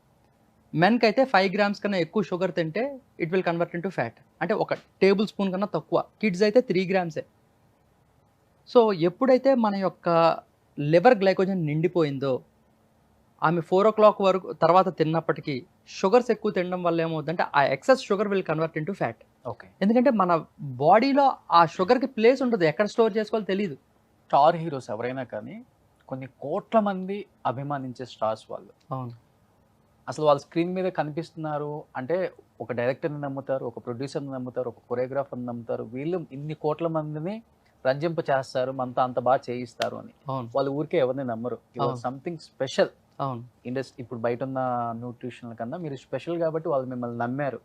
మెన్కి అయితే 5 grams కన్నా ఎక్కువ షుగర్ తింటే it will convert into fat, అంటే 1 tablespoon కన్నా తక్కువ. కిడ్స్ అయితే 3 grams. సో ఎప్పుడైతే మన యొక్క లివర్ గ్లైకోజన్ నిండిపోయిందో, ఆమె 4 o'clock వరకు తర్వాత తిన్నప్పటికీ షుగర్స్ ఎక్కువ తినడం వల్ల ఏమవుతుందంటే ఆ excess sugar will convert into fat. Okay, ఎందుకంటే మన బాడీలో ఆ షుగర్కి ప్లేస్ ఉండదు, ఎక్కడ స్టోర్ చేసుకోవాలో తెలియదు. స్టార్ హీరోస్ ఎవరైనా కానీ కొన్ని కోట్ల మంది అభిమానించే స్టార్స్ వాళ్ళు. అవును, అసలు వాళ్ళు స్క్రీన్ మీద కనిపిస్తున్నారు అంటే ఒక డైరెక్టర్ని నమ్ముతారు, ఒక ప్రొడ్యూసర్ని నమ్ముతారు, ఒక కొరియోగ్రాఫర్ని నమ్ముతారు. వీళ్ళు ఇన్ని కోట్ల మందిని రంజింప చేస్తారు, మనతో అంత బాగా చేయిస్తారు అని. అవును, వాళ్ళు ఊరికే ఎవరిని నమ్మరు. Something special. అవును. ఇండస్ట్రీ ఇప్పుడు బయట ఉన్న న్యూట్రిషన్ కన్నా మీరు స్పెషల్ కాబట్టి వాళ్ళు మిమ్మల్ని నమ్మారు.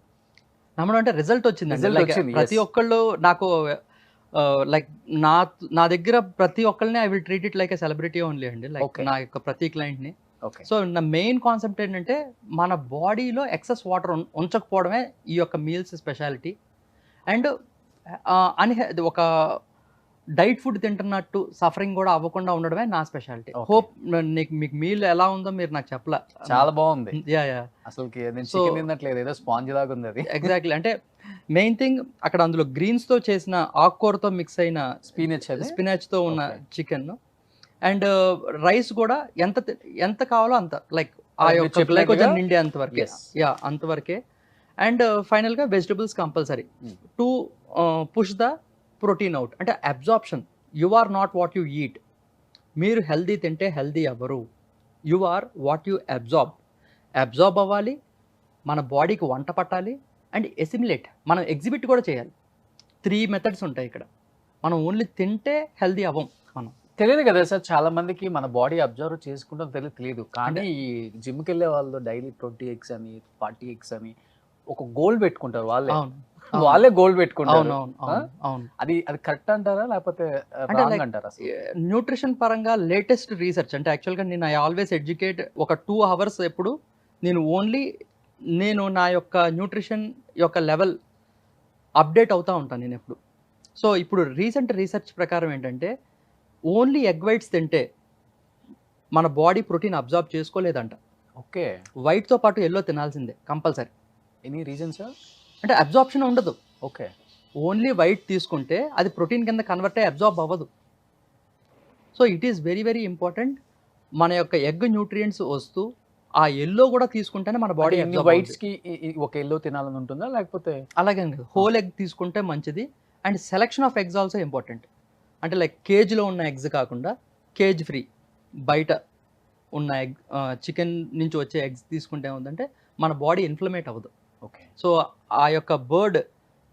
నమ్మడం అంటే రిజల్ట్ వచ్చింది. Result వచ్చింది, ప్రతి yes. ఒక్కళ్ళు నాకు లైక్ నా దగ్గర ప్రతి ఒక్కరిని I will treat it like a celebrity only అండి. Like Okay. నా యొక్క ప్రతి క్లయింట్ని ఓకే. సో నా మెయిన్ కాన్సెప్ట్ ఏంటంటే మన బాడీలో ఎక్సెస్ వాటర్ ఉంచకపోవడమే ఈ యొక్క మీల్స్ స్పెషాలిటీ. అండ్ ఒక డైట్ ఫుడ్ తింటున్నట్టు సఫరింగ్ కూడా అవ్వకుండా ఉండడమే నా స్పెషాలిటీ. Okay. హోప్ మీకు మీల్ ఎలా ఉందో మీరు నాకు చెప్పలా. చాలా బాగుంది. యా యా అసలుకి నేను So- చికెన్ తిన్నట్లేదు, ఏదో స్పాంజ్ లాగా ఉంది అది. ఎగ్జాక్ట్లీ. అంటే మెయిన్ థింగ్ అక్కడ అందులో గ్రీన్స్ తో చేసిన ఆకుకూరతో మిక్స్ అయిన స్పినచ్ అది. స్పినాచ్ తో ఉన్న Okay. చికెన్ అండ్ రైస్ కూడా ఎంత కావాలో అంత, లైక్ ఆ అది యొక్క చెప్పినట్టుగా- గ్లైకోజన్ నిండే అంతవరకే. Yes. యా అంతవరకే. అండ్ ఫైనల్ గా vegetables compulsory Hmm. To push the protein out. అంటే absorption, you are not what you eat. మీరు హెల్దీ తింటే హెల్దీ అవ్వరు. You are what you absorb అవ్వాలి, మన బాడీకి వంట పట్టాలి అండ్ ఎసిమిలేట్, మనం ఎగ్జిబిట్ కూడా చేయాలి. 3 మెథడ్స్ ఉంటాయి ఇక్కడ. మనం ఓన్లీ తింటే హెల్దీ అవ్వం మనం. తెలియదు కదా సార్, చాలా మందికి మన బాడీ అబ్జర్వ్ చేసుకుంటాం తెలియదు. కానీ ఈ జిమ్కి వెళ్ళే వాళ్ళు డైలీ 20 ఎగ్స్ అని 40 ఎగ్స్ అని ఒక గోల్ పెట్టుకుంటారు వాళ్ళే. అవును వాళ్ళే గోల్ పెట్టుకుంటారు. అవును అవును అవును. అది కరెక్ట్ అంటారా లేకపోతే అంటే రాంగ్ like- అంటారా అసలు? న్యూట్రిషన్ పరంగా లేటెస్ట్ రీసెర్చ్ అంటే యాక్చువల్గా నేను ఐ ఆల్వేస్ ఎడ్యుకేట్. ఒక 2 hours ఎప్పుడు నేను నా యొక్క న్యూట్రిషన్ యొక్క లెవెల్ అప్డేట్ అవుతూ ఉంటాను నేను ఎప్పుడు. సో ఇప్పుడు రీసెంట్ రీసెర్చ్ ప్రకారం ఏంటంటే ఓన్లీ ఎగ్ వైట్స్ తింటే మన బాడీ ప్రోటీన్ అబ్జార్బ్ చేసుకోలేదంట. ఓకే. వైట్తో పాటు ఎల్లో తినాల్సిందే కంపల్సరీ. Any reason sir? అంటే అబ్జార్ప్షన్ ఉండదు. ఓకే. ఓన్లీ వైట్ తీసుకుంటే అది ప్రోటీన్ కింద కన్వర్ట్ అయ్యి అబ్జార్బ్ అవ్వదు. So it is very very important. మన యొక్క ఎగ్ న్యూట్రియంట్స్ వస్తూ ఆ ఎల్లో కూడా తీసుకుంటేనే మన బాడీ వైట్స్ కి ఒక ఎల్లో తినాలని ఉంటుందా లేకపోతే? అలాగే హోల్ ఎగ్ తీసుకుంటే మంచిది. And selection of eggs also important. అంటే లైక్ కేజ్లో ఉన్న ఎగ్స్ కాకుండా కేజ్ ఫ్రీ బయట ఉన్న ఎగ్, చికెన్ నుంచి వచ్చే ఎగ్స్ తీసుకుంటే ఏముందంటే మన బాడీ ఇన్ఫ్లమేట్ అవ్వదు. ఓకే. సో ఆ యొక్క బర్డ్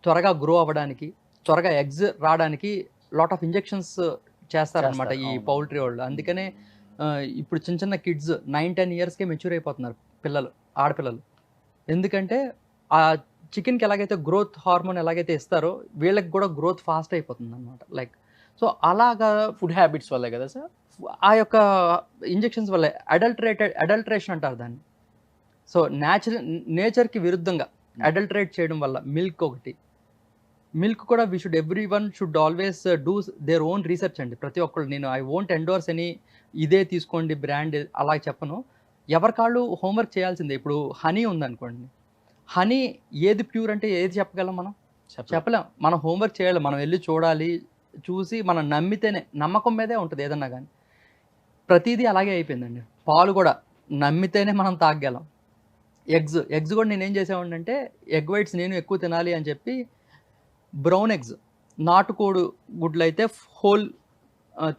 త్వరగా గ్రో అవ్వడానికి, త్వరగా ఎగ్స్ రావడానికి లాట్ ఆఫ్ ఇంజెక్షన్స్ చేస్తారనమాట ఈ అవును. పౌల్ట్రీ వాళ్ళు. అందుకనే ఇప్పుడు చిన్న చిన్న కిడ్స్ 9-10 ఇయర్స్కే మెచ్యూర్ అయిపోతున్నారు పిల్లలు, ఆడపిల్లలు. ఎందుకంటే ఆ చికెన్కి ఎలాగైతే గ్రోత్ హార్మోన్ ఎలాగైతే ఇస్తారో వీళ్ళకి కూడా గ్రోత్ ఫాస్ట్ అయిపోతుంది అనమాట. లైక్ సో అలాగా ఫుడ్ హ్యాబిట్స్ వల్లే కదా సార్? ఆ యొక్క ఇంజెక్షన్స్ వల్ల అడల్టరేషన్ అంటారు దాన్ని. సో నేచర్కి విరుద్ధంగా అడల్టరేట్ చేయడం వల్ల మిల్క్ కూడా every one should always do their own research అండి. ప్రతి ఒక్కళ్ళు, నేను ఐ వోంట్ ఎండోర్స్ ఎనీ ఇదే తీసుకోండి బ్రాండ్ అలా చెప్పను. ఎవరికాళ్ళు హోంవర్క్ చేయాల్సిందే. ఇప్పుడు హనీ ఉందనుకోండి, హనీ ఏది ప్యూర్ అంటే ఏది చెప్పగలం మనం? చెప్పలేం. మనం హోంవర్క్ చేయాలి, మనం వెళ్ళి చూడాలి, చూసి మనం నమ్మితేనే, నమ్మకం మీదే ఉంటుంది ఏదన్నా కానీ. ప్రతిదీ అలాగే అయిపోయిందండి. పాలు కూడా నమ్మితేనే మనం తాగగలం. ఎగ్స్ కూడా నేను ఏం చేసేవాడిని అంటే ఎగ్ వైట్స్ నేను ఎక్కువ తినాలి అని చెప్పి బ్రౌన్ ఎగ్స్, నాటుకోడు గుడ్లు అయితే హోల్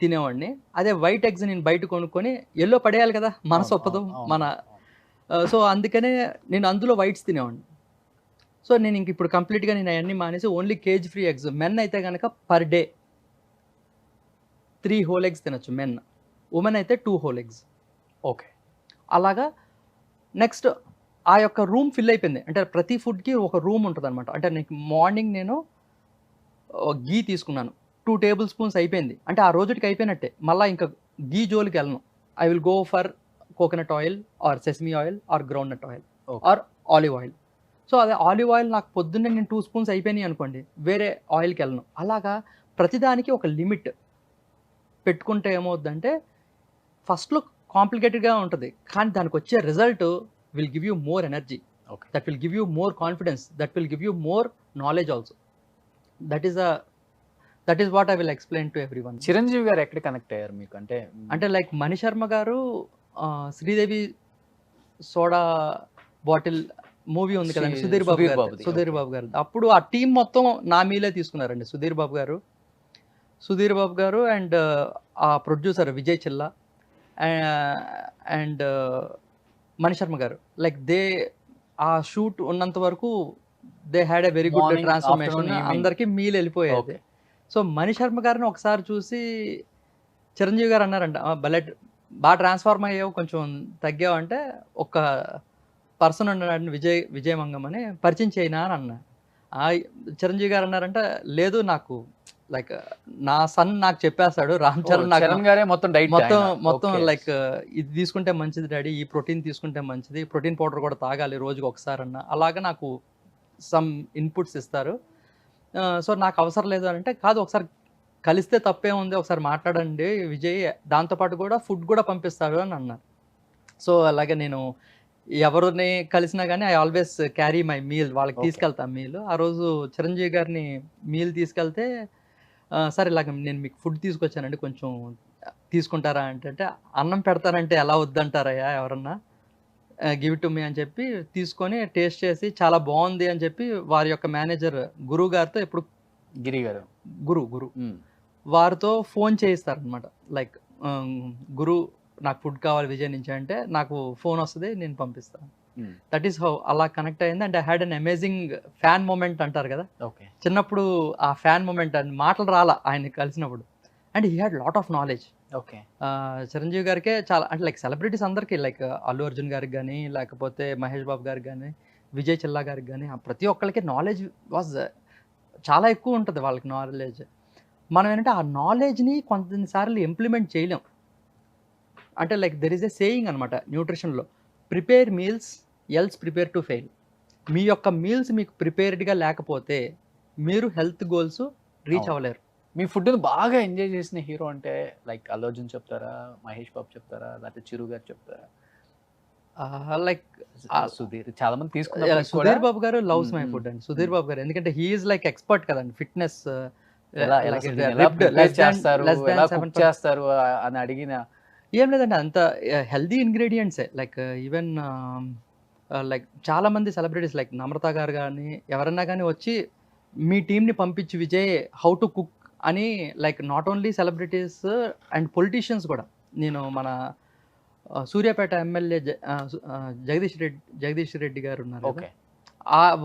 తినేవాడిని. అదే వైట్ ఎగ్స్ నేను బయట కొనుక్కొని ఎల్లో పడేయాలి కదా, మన సొప్పదు మన. సో అందుకనే నేను అందులో వైట్స్ తినేవాడిని. సో నేను ఇంక ఇప్పుడు కంప్లీట్గా నేను అవన్నీ మానేసి only cage free eggs. Men అయితే కనుక పర్ డే 3 whole eggs తినచ్చు మెన్. ఉమెన్ అయితే 2 whole eggs. ఓకే. అలాగా నెక్స్ట్ ఆ యొక్క రూమ్ ఫిల్ అయిపోయింది. అంటే ప్రతి ఫుడ్కి ఒక రూమ్ ఉంటుంది అనమాట. అంటే నీకు మార్నింగ్ నేను గీ తీసుకున్నాను, 2 tablespoons అయిపోయింది అంటే ఆ రోజుకి అయిపోయినట్టే. మళ్ళీ ఇంకా గీ జోలికి వెళ్ళను. I will go for coconut oil or sesame oil or groundnut oil or olive oil. So అదే ఆలివ్ ఆయిల్ నాకు పొద్దున్నే నేను 2 spoons అయిపోయినాయి అనుకోండి, వేరే ఆయిల్కి వెళ్ళను. అలాగా ప్రతిదానికి ఒక లిమిట్ పెట్టుకుంటే ఏమవుద్దంటే ఫస్ట్లో కాంప్లికేటెడ్గా ఉంటుంది, కానీ దానికి వచ్చే result will give you more energy, okay. That will give you more confidence, that will give you more knowledge also. That is what I will explain to every one. Chiranjeevi garu ఎక్కడ కనెక్ట్ అయ్యారు మీకు? అంటే లైక్ మణిశర్మ గారు Sridevi soda bottle movie ఉంది కదండి, సుధీర్ బాబు గారు. అప్పుడు ఆ టీం మొత్తం నా మీలే తీసుకున్నారండి. సుధీర్ బాబు గారు అండ్ ఆ ప్రొడ్యూసర్ విజయ్ చిల్లా అండ్ మణిశర్మ గారు, లైక్ ఆ షూట్ ఉన్నంత వరకు they had a very good Morning, transformation. afternoon, evening. అందరికీ మీల్ వెళ్ళిపోయేది. ఓకే. సో మణిశర్మ గారిని ఒకసారి చూసి చిరంజీవి గారు అన్నారంట, భలే బాగా ట్రాన్స్ఫార్మ్ అయ్యావు, కొంచెం తగ్గావు అంటే ఒక పర్సన్ ఉన్నాడు విజయ్ మంగం అని, పరిచయం చేయనా అని అన్నా. ఆ, చిరంజీవి గారు అన్నారంటే లేదు నాకు లైక్ నా సన్ నాకు చెప్పేస్తాడు రామ్ చరణ్ నాకు చరణ్ గారే మొత్తం డైట్ మొత్తం లైక్ ఇది తీసుకుంటే మంచిది డాడీ, ఈ ప్రోటీన్ తీసుకుంటే మంచిది, ప్రోటీన్ పౌడర్ కూడా తాగాలి రోజుకి ఒకసారి అన్న, అలాగా నాకు సమ్ ఇన్పుట్స్ ఇస్తారు. సో నాకు అవసరం లేదు అని అంటే, కాదు ఒకసారి కలిస్తే తప్పే ఉంది, ఒకసారి మాట్లాడండి విజయ్, దాంతోపాటు కూడా ఫుడ్ కూడా పంపిస్తాడు అని అన్నారు. సో అలాగే నేను ఎవరిని కలిసినా కానీ I always carry my meal, వాళ్ళకి Okay. తీసుకెళ్తాను మీల్. ఆ రోజు చిరంజీవి గారిని మీల్ తీసుకెళ్తే సరే ఇలాగ నేను మీకు ఫుడ్ తీసుకొచ్చానండి కొంచెం తీసుకుంటారా అంటే అన్నం పెడతారంటే ఎలా వద్దంటారయ్యా ఎవరన్నా, గివ్ ఇట్ టు మీ అని చెప్పి తీసుకొని టేస్ట్ చేసి చాలా బాగుంది అని చెప్పి వారి యొక్క మేనేజర్ గురువు గారితో ఎప్పుడు గిరి గారు. గురు వారితో ఫోన్ చేయిస్తారనమాట. లైక్ గురు నాకు ఫుడ్ కావాలి విజయ్ నుంచి అంటే నాకు ఫోన్ వస్తుంది, నేను పంపిస్తాను. దట్ ఈస్ హౌ అలా కనెక్ట్ అయింది. And I had an amazing fan moment అంటారు కదా, ఓకే. చిన్నప్పుడు ఆ ఫ్యాన్ మూమెంట్ అని మాటలు రాలా ఆయన కలిసినప్పుడు. And he had lot of knowledge. Okay. Chiranjeevi గారికే చాలా అంటే లైక్ సెలబ్రిటీస్ అందరికీ లైక్ అల్లు అర్జున్ గారికి కానీ, లేకపోతే మహేష్ బాబు గారికి కానీ, విజయ్ చిల్లా గారికి కానీ, ప్రతి ఒక్కరికి నాలెడ్జ్ వాజ్ చాలా ఎక్కువ ఉంటుంది వాళ్ళకి నాలెడ్జ్. మనం ఏంటంటే ఆ నాలెడ్జ్ని కొన్నిసార్లు ఇంప్లిమెంట్ చేయలేం. అంటే like there is a saying అనమాట న్యూట్రిషన్లో, prepare meals else prepare to fail. మీ యొక్క మీల్స్ మీకు ప్రిపేర్డ్గా లేకపోతే మీరు హెల్త్ గోల్స్ రీచ్ అవును. అవ్వలేరు. మీ ఫుడ్ని బాగా ఎంజాయ్ చేసిన హీరో అంటే లైక్ అల్లు అర్జున్ చెప్తారా, మహేష్ బాబు చెప్తారా, లేకపోతే చిరు గారు చెప్తారా, లైక్ సుధీర్? చాలా మంది తీసుకున్నారు. సుధీర్ బాబు గారు లవ్స్ మై ఫుడ్ అండి. సుధీర్ బాబు గారు ఎందుకంటే హీఈస్ లైక్ ఎక్స్పర్ట్ కదండి ఫిట్నెస్, చేస్తారు, ఎలా కుక్ చేస్తారు అని అడిగిన ఏం లేదండి అంత హెల్దీ ఇంగ్రీడియంట్సే. లైక్ ఈవెన్ లైక్ చాలా మంది సెలబ్రిటీస్ లైక్ నమ్రత గారు కానీ ఎవరన్నా కానీ వచ్చి మీ టీంని పంపించి విజయ్ హౌ టు కుక్ అని, like not only celebrities and politicians కూడా. నేను మన సూర్యాపేట ఎమ్మెల్యే జగదీష్ రెడ్డి గారు ఉన్నారు కదా, ఓకే.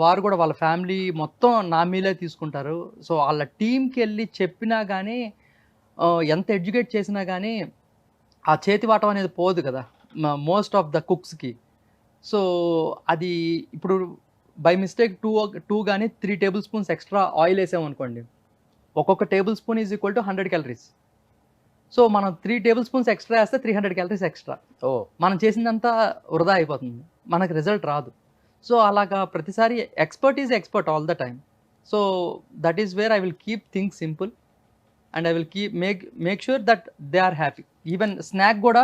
వారు కూడా వాళ్ళ ఫ్యామిలీ మొత్తం నా మీలే తీసుకుంటారు. సో వాళ్ళ టీంకి వెళ్ళి చెప్పినా కానీ ఎంత ఎడ్యుకేట్ చేసినా కానీ ఆ చేతివాటం అనేది పోదు కదా మోస్ట్ ఆఫ్ ద కుక్స్కి. సో అది ఇప్పుడు బై మిస్టేక్ టూ కానీ 3 టేబుల్ స్పూన్స్ ఎక్స్ట్రా ఆయిల్ వేసామనుకోండి, ఒక్కొక్క table spoon is equal to 100 calories. So మనం 3 టేబుల్ స్పూన్స్ ఎక్స్ట్రా వేస్తే 300 క్యాలరీస్ ఎక్స్ట్రా. ఓ, మనం చేసిందంతా వృధా అయిపోతుంది, మనకు రిజల్ట్ రాదు. సో అలాగా ప్రతిసారి expert is expert all the time. So that is where I will keep things simple and I will keep make sure that they are happy. Even snack కూడా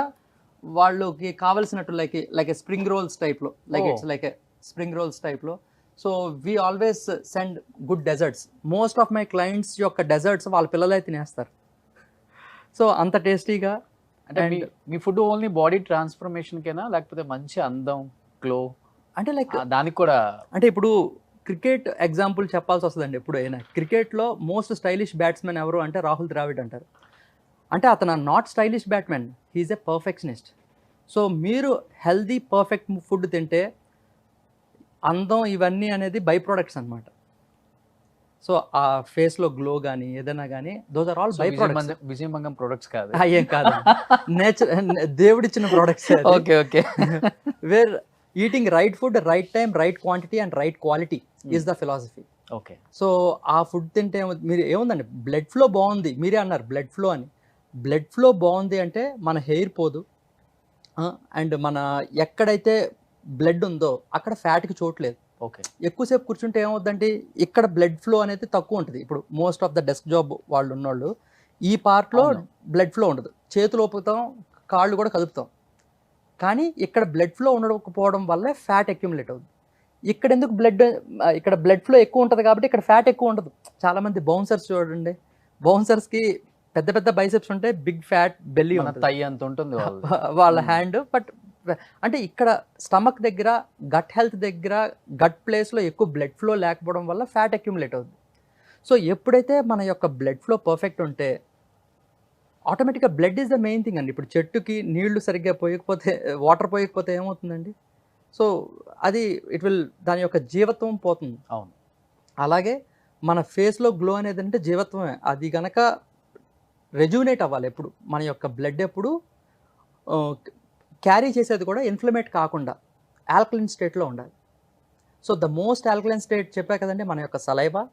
వాళ్ళకి కావలసినట్టు లైక్ స్ప్రింగ్ రోల్స్ టైప్లో, like it's like spring rolls టైప్లో. So we always send good desserts. Most of my clients యొక్క desserts వాళ్ళ పిల్లలే తినేస్తారు. సో అంత టేస్టీగా. అంటే మీ ఫుడ్ ఓన్లీ బాడీ ట్రాన్స్ఫర్మేషన్కేనా, లేకపోతే మంచి అందం, గ్లో అంటే లైక్ దానికి కూడా? అంటే ఇప్పుడు క్రికెట్ ఎగ్జాంపుల్ చెప్పాల్సి వస్తుందండి ఎప్పుడైనా. క్రికెట్లో మోస్ట్ స్టైలిష్ బ్యాట్స్మెన్ ఎవరు అంటే రాహుల్ ద్రావిడ్ అంటారు. అంటే అతను not stylish batsmen, he's a perfectionist. So మీరు హెల్దీ పర్ఫెక్ట్ ఫుడ్ తింటే అందం ఇవన్నీ అనేది బై ప్రొడక్ట్స్ అనమాట. సో ఆ ఫేస్లో గ్లో కానీ ఏదైనా కానీ those are all by products. Vijayamangam products కాదు, ఏం కాదు, నేచర్ దేవుడిచ్చిన products. Okay okay. Where eating right food, right time, right quantity and right quality is the philosophy. Okay. So ఆ ఫుడ్ తింటే మీరు ఏముందండి, బ్లడ్ ఫ్లో బాగుంది, మీరే అన్నారు బ్లడ్ ఫ్లో అని. బ్లడ్ ఫ్లో బాగుంది అంటే మన హెయిర్ పోదు, అండ్ మన ఎక్కడైతే బ్లడ్ ఉందో అక్కడ ఫ్యాట్కి చోట్లేదు. ఓకే. ఎక్కువసేపు కూర్చుంటే ఏమవుద్దంటే ఇక్కడ బ్లడ్ ఫ్లో అనేది తక్కువ ఉంటుంది. ఇప్పుడు most of the desk job వాళ్ళు ఉన్నోళ్ళు ఈ పార్ట్లో బ్లడ్ ఫ్లో ఉండదు. చేతులు ఊపుతాం, కాళ్ళు కూడా కదుపుతాం, కానీ ఇక్కడ బ్లడ్ ఫ్లో ఉండకపోవడం వల్ల ఫ్యాట్ అక్యుములేట్ అవుతుంది. ఇక్కడ ఎందుకు ఇక్కడ బ్లడ్ ఫ్లో ఎక్కువ ఉంటుంది కాబట్టి ఇక్కడ ఫ్యాట్ ఎక్కువ ఉండదు. చాలామంది బౌన్సర్స్ చూడండి, బౌన్సర్స్కి పెద్ద పెద్ద బైసెప్స్ ఉంటాయి, బిగ్ ఫ్యాట్ బెల్లీ ఉంటుంది, తై అంత ఉంటుంది వాళ్ళ హ్యాండ్. బట్ అంటే ఇక్కడ స్టమక్ దగ్గర, గట్ హెల్త్ దగ్గర, గట్ ప్లేస్లో ఎక్కువ బ్లడ్ ఫ్లో లేకపోవడం వల్ల ఫ్యాట్ అక్యుములేట్ అవుతుంది. సో ఎప్పుడైతే మన యొక్క బ్లడ్ ఫ్లో పర్ఫెక్ట్ ఉంటే ఆటోమేటిక్గా blood is the main thing అండి. ఇప్పుడు చెట్టుకి నీళ్లు సరిగ్గా పోయకపోతే, వాటర్ పోయకపోతే ఏమవుతుందండి? సో అది దాని యొక్క జీవత్వం పోతుంది. అవును. అలాగే మన ఫేస్లో గ్లో అనేది అంటే జీవత్వమే. అది కనుక రెజ్యూనేట్ అవ్వాలి ఎప్పుడు, మన యొక్క బ్లడ్ ఎప్పుడు క్యారీ చేసేది కూడా ఇన్ఫ్లమేట్ కాకుండా ఆల్కలిన్ స్టేట్లో ఉండాలి. So the most alkaline state చెప్పా కదండి, మన యొక్క saliva,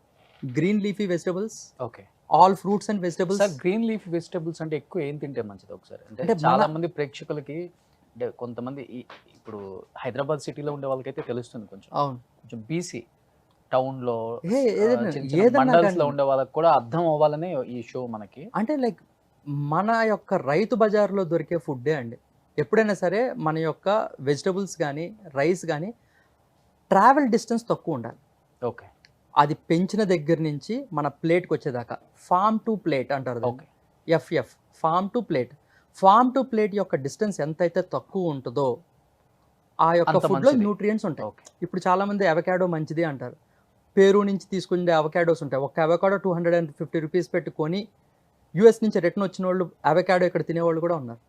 green leafy vegetables, okay all fruits and vegetables. Sir green leaf vegetables అంటే ఎక్కువ ఏం తింటే మంచిది ఒకసారి? అంటే అంటే చాలా మన- మంది ప్రేక్షకులకి, అంటే కొంతమంది ఇప్పుడు హైదరాబాద్ సిటీలో ఉండే వాళ్ళకైతే తెలుస్తుంది, కొంచెం అవును, కొంచెం బీసీ టౌన్ లో ఏదన్నా మండల్స్ లో కానీ. ఉండే వాళ్ళకి కూడా అర్థం అవ్వాలనే ఈ షో మనకి. అంటే లైక్ మన యొక్క రైతు బజార్లో దొరికే ఫుడ్డే అండి. ఎప్పుడైనా సరే మన యొక్క వెజిటబుల్స్ కానీ రైస్ కానీ ట్రావెల్ డిస్టెన్స్ తక్కువ ఉండాలి. ఓకే అది పెంచిన దగ్గర నుంచి మన ప్లేట్కి వచ్చేదాకా ఫామ్ టు ప్లేట్ అంటారు. Okay FF, farm to plate. Farm to plate యొక్క డిస్టెన్స్ ఎంతైతే తక్కువ ఉంటుందో ఆ యొక్క అంత ఫుడ్లో మంచిది. న్యూట్రియంట్స్ ఉంటాయి. ఓకే ఇప్పుడు చాలామంది అవకాడో మంచిది అంటారు. పేరు నుంచి తీసుకునే అవకాడోస్ ఉంటాయి. ఒక అవకాడో 250 రూపీస్ పెట్టుకొని యూఎస్ నుంచి రిటర్న్ వచ్చిన వాళ్ళు అవకాడో ఇక్కడ తినేవాళ్ళు కూడా ఉన్నారు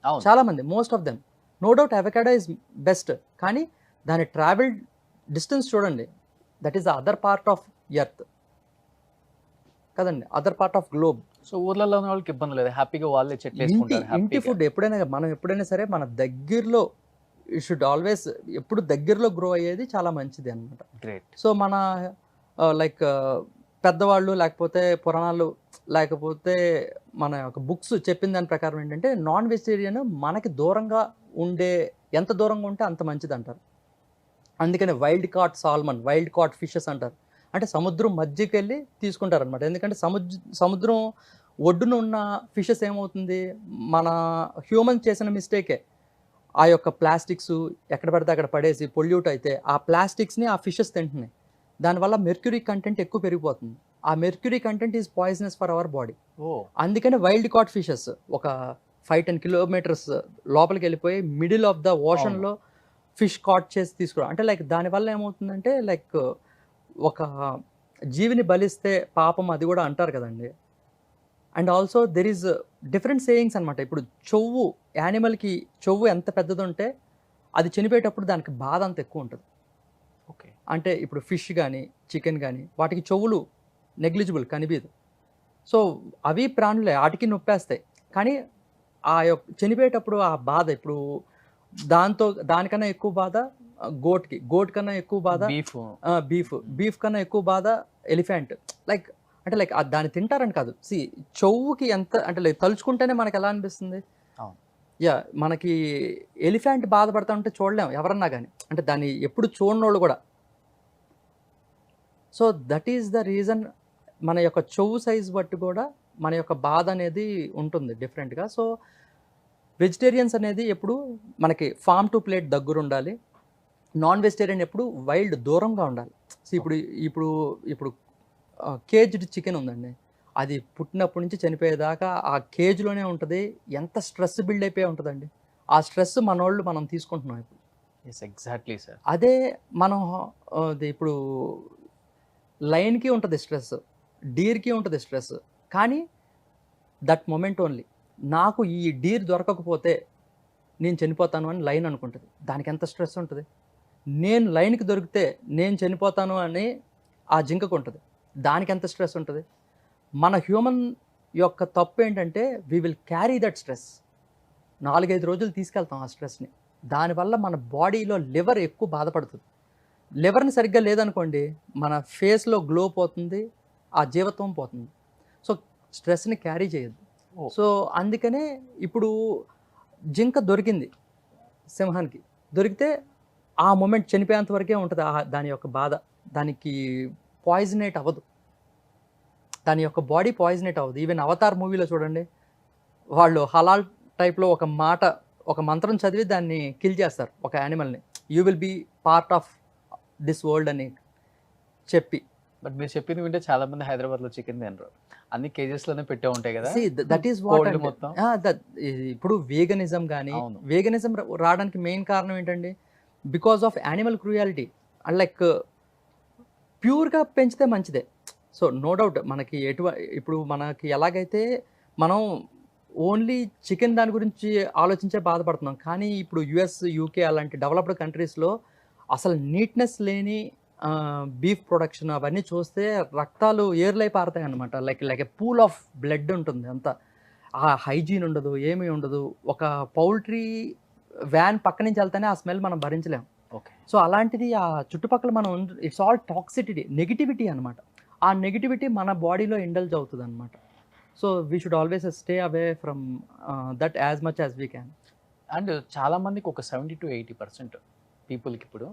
అవును చాలామంది. Most of them. No doubt avocado is best, కానీ దాని ట్రావెల్ డిస్టెన్స్ చూడండి. That is the other part of earth కదండి, other part of globe. So ఊర్లలో ఉన్న వాళ్ళకి ఇబ్బంది లేదు, హ్యాపీగా వాళ్ళే చెట్లు ఇంటి వేసుకుంటారు ఇంటి హ్యాపీగా. ఫుడ్ మనం ఎప్పుడైనా సరే మన దగ్గరలో షుడ్ ఆల్వేస్, ఎప్పుడు దగ్గరలో గ్రో అయ్యేది చాలా మంచిది అనమాట. గ్రేట్. సో మన లైక్ పెద్దవాళ్ళు లేకపోతే పురాణాలు లేకపోతే మన యొక్క బుక్స్ చెప్పిన దాని ప్రకారం ఏంటంటే నాన్ వెజిటేరియన్ మనకి దూరంగా ఉండే, ఎంత దూరంగా ఉంటే అంత మంచిది అంటారు. అందుకని wild caught salmon, wild caught fishes అంటారు. అంటే సముద్రం మధ్యకి వెళ్ళి తీసుకుంటారు అనమాట. ఎందుకంటే సముద్రం ఒడ్డున ఉన్న ఫిషెస్ ఏమవుతుంది, మన హ్యూమన్ చేసిన మిస్టేకే. ఆ యొక్క ప్లాస్టిక్స్ ఎక్కడ పడితే అక్కడ పడేసి పొల్యూట్ అయితే ఆ ప్లాస్టిక్స్ని ఆ ఫిషెస్ తింటున్నాయి. దానివల్ల మెర్క్యూరీ కంటెంట్ ఎక్కువ పెరిగిపోతుంది. ఆ mercury content is poisonous for our body. ఓ అందుకని వైల్డ్ కాట్ ఫిషెస్ ఒక 5-10 కిలోమీటర్స్ లోపలికి వెళ్ళిపోయి మిడిల్ ఆఫ్ ద ఓషన్లో ఫిష్ కాట్ చేసి తీసుకురా. అంటే లైక్ దానివల్ల ఏమవుతుందంటే లైక్ ఒక జీవిని బలిస్తే పాపం అది కూడా అంటారు కదండి. And also there is different sayings అనమాట. ఇప్పుడు యానిమల్కి చెవు ఎంత పెద్దది ఉంటే అది చనిపోయేటప్పుడు దానికి బాధ అంత ఎక్కువ ఉంటుంది. ఓకే అంటే ఇప్పుడు ఫిష్ కానీ చికెన్ కానీ వాటికి చెవులు నెగ్లిజిబుల్, కనిపించదు. సో అవి ప్రాణులే, వాటికి నొప్పేస్తాయి. కానీ ఆ యొక్క చనిపోయేటప్పుడు ఆ బాధ, ఇప్పుడు దానికన్నా ఎక్కువ బాధ గోట్ కన్నా ఎక్కువ బాధ బీఫ్ కన్నా ఎక్కువ బాధ ఎలిఫెంట్. లైక్ అంటే లైక్ దాన్ని తింటారని కాదు. చెవుకి ఎంత అంటే లైక్ తలుచుకుంటేనే మనకి ఎలా అనిపిస్తుంది. అవును. యా, మనకి ఎలిఫెంట్ బాధపడతా ఉంటే చూడలేం ఎవరన్నా కానీ, అంటే దాన్ని ఎప్పుడు చూడనోళ్ళు కూడా. So that is the reason మన యొక్క చెవు సైజ్ బట్టి కూడా మన యొక్క బాధ అనేది ఉంటుంది డిఫరెంట్గా. సో వెజిటేరియన్స్ అనేది ఎప్పుడు మనకి ఫామ్ టు ప్లేట్ దగ్గర ఉండాలి. నాన్ వెజిటేరియన్ ఎప్పుడు వైల్డ్ దూరంగా ఉండాలి. సో ఇప్పుడు ఇప్పుడు ఇప్పుడు కేజ్డ్ చికెన్ ఉందండి, అది పుట్టినప్పటి నుంచి చనిపోయేదాకా ఆ కేజ్లోనే ఉంటుంది. ఎంత స్ట్రెస్ బిల్డ్ అయిపోయి ఉంటుందండి. ఆ స్ట్రెస్ మనం తీసుకుంటున్నాం ఇప్పుడు. Exactly sir. అదే మనం ఇప్పుడు లైన్కి ఉంటుంది స్ట్రెస్, డీర్కి ఉంటుంది స్ట్రెస్, కానీ దట్ మొమెంట్ ఓన్లీ. నాకు ఈ డీర్ దొరకకపోతే నేను చనిపోతాను అని లైన్ అనుకుంటుంది. దానికి ఎంత స్ట్రెస్ ఉంటుంది. నేను లైన్కి దొరికితే నేను చనిపోతాను అని ఆ జింకకు ఉంటుంది. దానికి ఎంత స్ట్రెస్ ఉంటుంది. మన హ్యూమన్ యొక్క తప్పు ఏంటంటే we will carry that stress. 4-5 రోజులు తీసుకెళ్తాం ఆ స్ట్రెస్ని. దానివల్ల మన బాడీలో లివర్ ఎక్కువ బాధపడుతుంది. లివర్ని సరిగ్గా లేదనుకోండి మన ఫేస్లో గ్లో పోతుంది, ఆ జీవత్వం పోతుంది. సో స్ట్రెస్ని క్యారీ చేయొద్దు. సో అందుకనే ఇప్పుడు జింక దొరికింది, సింహానికి దొరికితే ఆ మూమెంట్ చనిపోయేంత వరకే ఉంటుంది దాని యొక్క బాధ. దానికి పాయిజనేట్ అవ్వదు, దాని యొక్క బాడీ పాయిజనేట్ అవ్వదు. ఈవెన్ అవతార్ మూవీలో చూడండి, వాళ్ళు హలాల్ టైప్లో ఒక మంత్రం చదివి దాన్ని కిల్ చేస్తారు, ఒక యానిమల్ని. You will be part of this world అని చెప్పి. బట్ మీరు చెప్పింది వింటే చాలా మంది హైదరాబాద్లో చికెన్ తినరు, అన్ని కేజెస్లోనే పెట్టే ఉంటాయి కదా. దట్ ఈస్ వాట్ మొత్తం. ఇప్పుడు వేగనిజం కానీ, వేగనిజం రావడానికి మెయిన్ కారణం ఏంటండి, because of animal cruelty. And like ప్యూర్గా పెంచితే మంచిదే. సో నో డౌట్ మనకి ఇప్పుడు మనకి ఎలాగైతే మనం ఓన్లీ చికెన్ దాని గురించి ఆలోచించే బాధపడుతున్నాం, కానీ ఇప్పుడు యుఎస్, యూకే అలాంటి డెవలప్డ్ కంట్రీస్లో అసలు నీట్నెస్ లేని బీఫ్ ప్రొడక్షన్ అవన్నీ చూస్తే రక్తాలు ఏర్లై పారుతాయి అనమాట. Like a pool of blood ఉంటుంది అంతా. ఆ హైజీన్ ఉండదు, ఏమీ ఉండదు. ఒక పౌల్ట్రీ వ్యాన్ పక్క నుంచి వెళ్తేనే ఆ స్మెల్ మనం భరించలేం. ఓకే. సో అలాంటిది ఆ చుట్టుపక్కల మనం ఇట్స్ ఆల్ టాక్సిటీ, నెగిటివిటీ అనమాట. ఆ నెగిటివిటీ మన బాడీలో ఇండల్జ్ అవుతుంది అనమాట. So we should always stay away from that as much as we can. And చాలా మందికి ఒక 70-80% పీపుల్కి ఇప్పుడు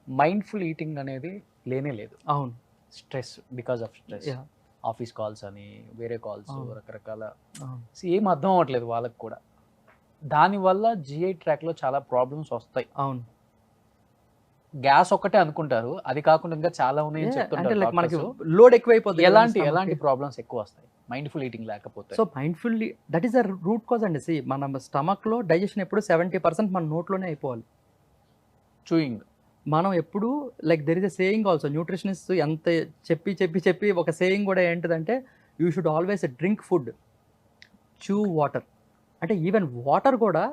మైండ్ఫుల్ ఈటింగ్ అనేది లేనే లేదు. అవును. Stress, because of stress, yeah. Office calls అని, వేరే కాల్స్, అవును. రకరకాల అవును. ఏం అర్థం అవ్వట్లేదు వాళ్ళకి కూడా. దానివల్ల జిఐ ట్రాక్లో చాలా ప్రాబ్లమ్స్ వస్తాయి. అవును. గ్యాస్ ఒక్కటే అనుకుంటారు, అది కాకుండా ఇంకా చాలా ఉన్నాయని అంటే చెప్తుంటారు లైక్ మనకి doctors. లోడ్ ఎక్కువైపోతుంది. ఎలాంటి ప్రాబ్లమ్స్ ఎక్కువ వస్తాయి మైండ్ఫుల్ ఈటింగ్ లేకపోతే? So mindfully that is the root cause అండి. సి మన స్టమక్లో డైజెషన్ ఎప్పుడు 70% మన నోట్లోనే అయిపోవాలి. చూయింగ్. మనం ఎప్పుడు like there is a saying also, nutritionist ఎంత చెప్పి ఒక సేయింగ్ కూడా ఏంటిదంటే you should always drink food, chew water. అంటే ఈవెన్ వాటర్ కూడా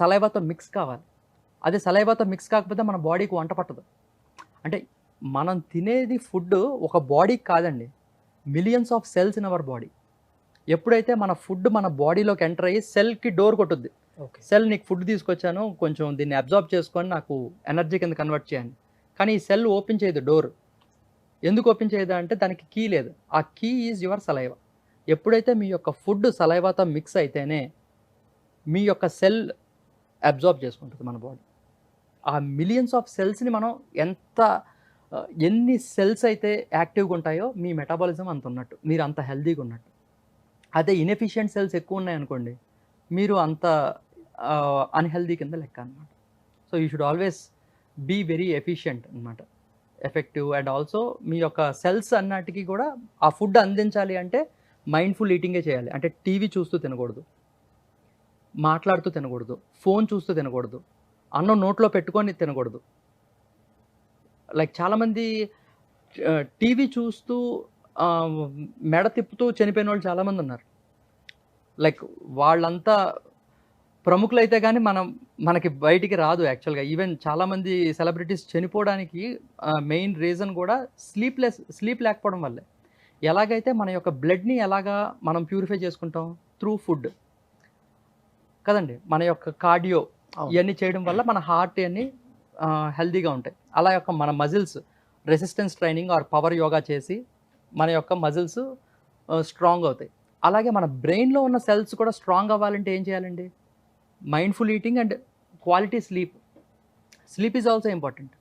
సలైవాతో మిక్స్ కావాలి. అదే సలైవాతో మిక్స్ కాకపోతే మన బాడీకి వంట పట్టదు. అంటే మనం తినేది ఫుడ్ ఒక బాడీకి కాదండి, millions of cells in our body. ఎప్పుడైతే మన ఫుడ్ మన బాడీలోకి ఎంటర్ అయ్యి సెల్కి డోర్ కొట్టుద్ది, ఓకే. సెల్ నీకు ఫుడ్ తీసుకొచ్చాను కొంచెం దీన్ని అబ్జార్బ్ చేసుకొని నాకు ఎనర్జీ కింద కన్వర్ట్ చేయండి, కానీ ఈ సెల్ ఓపెన్ చేయదు డోర్. ఎందుకు ఓపెన్ చేయదు అంటే దానికి కీ లేదు. ఆ కీ ఈజ్ యువర్ సలైవా. ఎప్పుడైతే మీ యొక్క ఫుడ్ సలైవాతో మిక్స్ అయితేనే మీ యొక్క సెల్ అబ్జార్బ్ చేసుకుంటుంది మన బాడీ. ఆ మిలియన్స్ ఆఫ్ సెల్స్ని మనం ఎన్ని సెల్స్ అయితే యాక్టివ్గా ఉంటాయో మీ మెటాబాలిజం అంత ఉన్నట్టు, మీరు అంత హెల్తీగా ఉన్నట్టు. అదే ఇన్ఎఫిషియెంట్ సెల్స్ ఎక్కువ ఉన్నాయనుకోండి, మీరు అంత అన్హెల్దీ కింద లెక్క అనమాట. So you should always be very efficient అనమాట, ఎఫెక్టివ్. అండ్ ఆల్సో మీ యొక్క సెల్స్ అన్నటికి కూడా ఆ ఫుడ్ అందించాలి అంటే మైండ్ఫుల్ ఈటింగే చేయాలి. అంటే టీవీ చూస్తూ తినకూడదు, మాట్లాడుతూ తినకూడదు, ఫోన్ చూస్తూ తినకూడదు, అన్నం నోట్లో పెట్టుకొని తినకూడదు. లైక్ చాలామంది టీవీ చూస్తూ మెడ తిప్పుతూ చనిపోయిన వాళ్ళు చాలామంది ఉన్నారు. లైక్ వాళ్ళంతా ప్రముఖులు అయితే కానీ మనకి బయటికి రాదు యాక్చువల్గా. ఈవెన్ చాలామంది సెలబ్రిటీస్ చనిపోవడానికి మెయిన్ రీజన్ కూడా స్లీప్ లేకపోవడం వల్లే. ఎలాగైతే మన యొక్క బ్లడ్ని ఎలాగా మనం ప్యూరిఫై చేసుకుంటాం త్రూ ఫుడ్ కదండి, మన యొక్క కార్డియో ఇవన్నీ చేయడం వల్ల మన హార్ట్ అన్నీ హెల్తీగా ఉంటాయి. అలా యొక్క మన muscles resistance training or power yoga చేసి మన యొక్క మజిల్స్ స్ట్రాంగ్ అవుతాయి. అలాగే మన బ్రెయిన్లో ఉన్న సెల్స్ కూడా స్ట్రాంగ్ అవ్వాలంటే ఏం చేయాలండి? Mindful eating and quality sleep. Sleep is also important.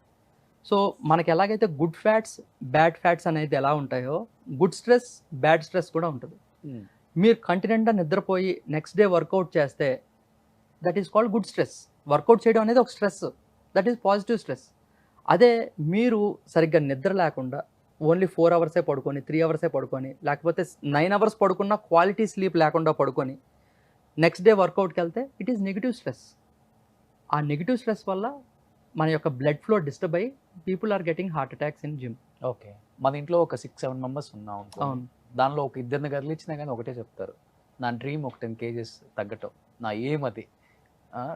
So మనకి ఎలాగైతే గుడ్ ఫ్యాట్స్ బ్యాడ్ ఫ్యాట్స్ అనేది ఎలా ఉంటాయో, గుడ్ స్ట్రెస్ బ్యాడ్ స్ట్రెస్ కూడా ఉంటుంది. మీరు కంటిన్యూగా నిద్రపోయి నెక్స్ట్ డే వర్కౌట్ చేస్తే that is called good stress. Workout చేయడం అనేది ఒక stress, that is positive stress. అదే మీరు సరిగ్గా నిద్ర లేకుండా ఓన్లీ 4 అవర్సే పడుకొని, 3 అవర్సే పడుకొని, లేకపోతే 9 అవర్స్ పడుకున్న క్వాలిటీ స్లీప్ లేకుండా పడుకొని నెక్స్ట్ డే వర్కౌట్కి వెళ్తే ఇట్ ఈస్ నెగిటివ్ స్ట్రెస్. ఆ నెగిటివ్ స్ట్రెస్ వల్ల మన యొక్క బ్లడ్ ఫ్లో డిస్టర్బ్ అయ్యి people are getting heart attacks in gym. Okay. మన ఇంట్లో ఒక 6-7 మెంబర్స్ ఉన్నాం, అవును. దానిలో ఒక ఇద్దరిని కదిలిచ్చినా కానీ ఒకటే చెప్తారు, నా డ్రీమ్ ఒక 10 kgs తగ్గటం, నా ఏం అది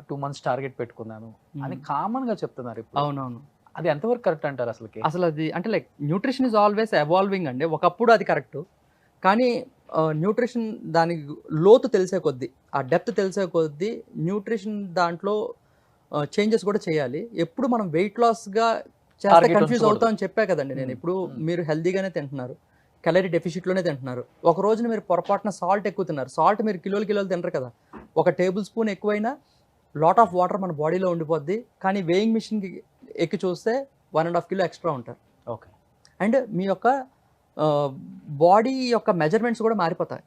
2 months టార్గెట్ పెట్టుకున్నాను అని కామన్గా చెప్తున్నారు ఇప్పుడు. అవునవును. అది ఎంతవరకు కరెక్ట్ అంటారు అసలుకి? అసలు అది అంటే like nutrition is always evolving అండి. ఒకప్పుడు అది కరెక్ట్, కానీ న్యూట్రిషన్ దానికి లోతు తెలిసే కొద్దీ, ఆ డెప్త్ తెలిసే కొద్దీ న్యూట్రిషన్ దాంట్లో చేంజెస్ కూడా చేయాలి. ఎప్పుడు మనం వెయిట్ లాస్గా చేస్తే కన్ఫ్యూజ్ అవుతామని చెప్పా కదండి నేను. ఇప్పుడు మీరు హెల్దీగానే తింటున్నారు, క్యాలరీ డెఫిషిట్లోనే తింటున్నారు. ఒక రోజున మీరు పొరపాటున సాల్ట్ ఎక్కువ తిన్నారు, సాల్ట్ మీరు కిలోలు తినరు కదా, 1 టేబుల్ స్పూన్ ఎక్కువైనా లాట్ ఆఫ్ వాటర్ మన బాడీలో ఉండిపోద్ది. కానీ వేయింగ్ మిషన్కి ఎక్కి చూస్తే 1.5 kg ఎక్స్ట్రా ఉంటారు. ఓకే. అండ్ మీ యొక్క బాడీ యొక్క మెజర్మెంట్స్ కూడా మారిపోతాయి.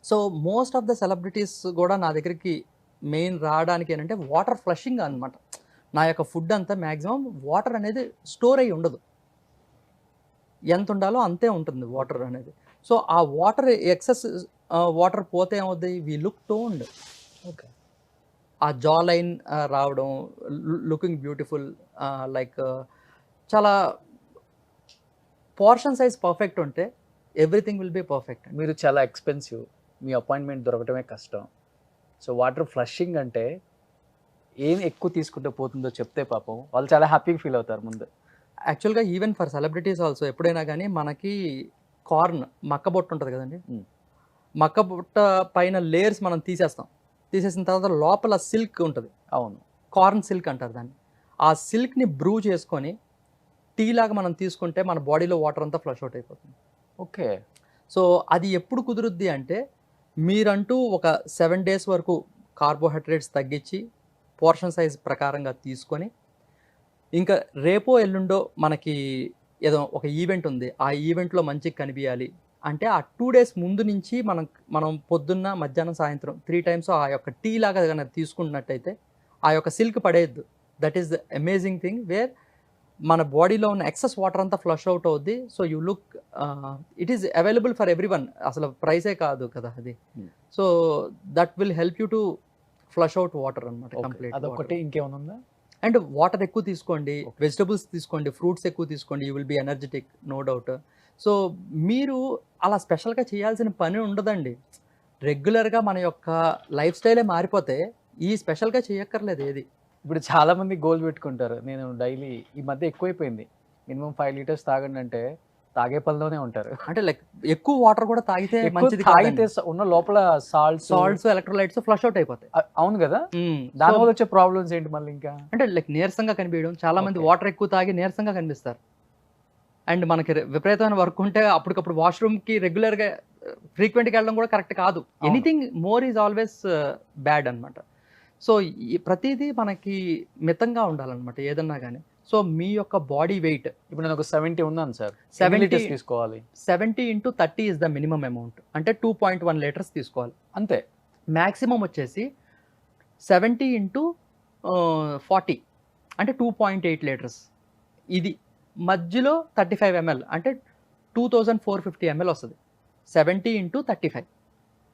So most of the celebrities కూడా నా దగ్గరికి మెయిన్ రావడానికి ఏంటంటే వాటర్ ఫ్లషింగ్ అనమాట. నా యొక్క ఫుడ్ అంతా మ్యాక్సిమం వాటర్ అనేది స్టోర్ అయ్యి ఉండదు, ఎంత ఉండాలో అంతే ఉంటుంది వాటర్ అనేది. సో ఆ వాటర్ ఎక్సెస్ వాటర్ పోతే ఏమవుద్ది, వీ లుక్ టోన్డ్. ఓకే. ఆ జా లైన్ రావడం, లుకింగ్ బ్యూటిఫుల్, లైక్ చాలా పోర్షన్ సైజ్ పర్ఫెక్ట్ ఉంటే ఎవ్రీథింగ్ విల్ బీ పర్ఫెక్ట్. మీరు చాలా ఎక్స్పెన్సివ్, మీ అపాయింట్మెంట్ దొరకటమే కష్టం. సో వాటర్ ఫ్లషింగ్ అంటే ఏం ఎక్కువ తీసుకుంటే పోతుందో చెప్తే పాపం వాళ్ళు చాలా హ్యాపీగా ఫీల్ అవుతారు ముందు. యాక్చువల్గా ఈవెన్ ఫర్ సెలబ్రిటీస్ ఆల్సో ఎప్పుడైనా కానీ మనకి కార్న్ మక్క బొట్టు ఉంటుంది కదండి, మక్క బుట్ట పైన లేయర్స్ మనం తీసేసిన తర్వాత లోపల సిల్క్ ఉంటుంది. అవును. కార్న్ సిల్క్ అంటారు దాన్ని. ఆ సిల్క్ని బ్రూ చేసుకొని టీ లాగా మనం తీసుకుంటే మన బాడీలో వాటర్ అంతా ఫ్లష్ అవుట్ అయిపోతుంది. ఓకే. సో అది ఎప్పుడు కుదురుద్ది అంటే మీరంటూ ఒక 7 డేస్ వరకు కార్బోహైడ్రేట్స్ తగ్గించి పోర్షన్ సైజ్ ప్రకారంగా తీసుకొని ఇంకా రేపో ఎల్లుండో మనకి ఏదో ఒక ఈవెంట్ ఉంది, ఆ ఈవెంట్లో మంచిగా కనిపించాలి అంటే ఆ 2 డేస్ ముందు నుంచి మనం పొద్దున్న మధ్యాహ్నం సాయంత్రం 3 టైమ్స్ ఆ యొక్క టీ లాగా కనుక తీసుకున్నట్టయితే ఆ యొక్క సిల్క్ పడేయద్దు. That is the amazing thing where మన బాడీలో ఉన్న ఎక్సెస్ వాటర్ అంతా ఫ్లష్ అవుట్ అవుద్ది. So you look it is available for everyone, అసలు ప్రైసే కాదు కదా అది. So that will help you to flush out water అనమాట కంప్లీట్. అదొకటి, ఇంకేమైనా ఉందా? అండ్ వాటర్ ఎక్కువ తీసుకోండి, వెజిటబుల్స్ తీసుకోండి, ఫ్రూట్స్ ఎక్కువ తీసుకోండి, you will be energetic, no doubt. So మీరు అలా స్పెషల్గా చేయాల్సిన పని ఉండదండి. రెగ్యులర్గా మన యొక్క లైఫ్ స్టైలే మారిపోతే ఈ స్పెషల్గా చేయక్కర్లేదు ఏది. ఇప్పుడు చాలా మంది గోల్ పెట్టుకుంటారు, నేను డైలీ ఈ మధ్య ఎక్కువైపోయింది, మినిమం 5 లీటర్స్ తాగండి అంటే తాగే పనిలోనే ఉంటారు. అంటే లైక్ ఎక్కువ వాటర్ కూడా తాగితే ఎక్కువ మంచిది తాగితే ఉన్న లోపల సాల్ట్స్ ఎలక్ట్రోలైట్స్ ఫ్లష్ అవుట్ అయిపోతాయి. అవును కదా, దానివల్ల వచ్చే ప్రాబ్లమ్స్ ఏంటి మళ్ళీ ఇంకా? అంటే లైక్ నీరసంగా కనిపించడం, చాలా మంది Okay. వాటర్ ఎక్కువ తాగి నీరసంగా కనిపిస్తారు. అండ్ మనకి విపరీతమైన వర్క్ ఉంటే అప్పటికప్పుడు వాష్రూమ్కి రెగ్యులర్గా ఫ్రీక్వెంట్గా వెళ్ళడం కూడా కరెక్ట్ కాదు. Anything more is always bad అనమాట. సో ప్రతిదీ మనకి మితంగా ఉండాలన్నమాట ఏదన్నా కానీ. సో మీ యొక్క బాడీ వెయిట్ ఇప్పుడు నేను ఒక 70 ఉన్నాను సార్, 70 లీటర్స్ తీసుకోవాలి? 70 × 30 ఇస్ ద మినిమం అమౌంట్, అంటే 2.1 లీటర్స్ తీసుకోవాలి. అంతే. మ్యాక్సిమం వచ్చేసి 70 × 40 అంటే 2.8 లీటర్స్. ఇది మధ్యలో 35 ml అంటే 2450 ml వస్తుంది. 70 × 35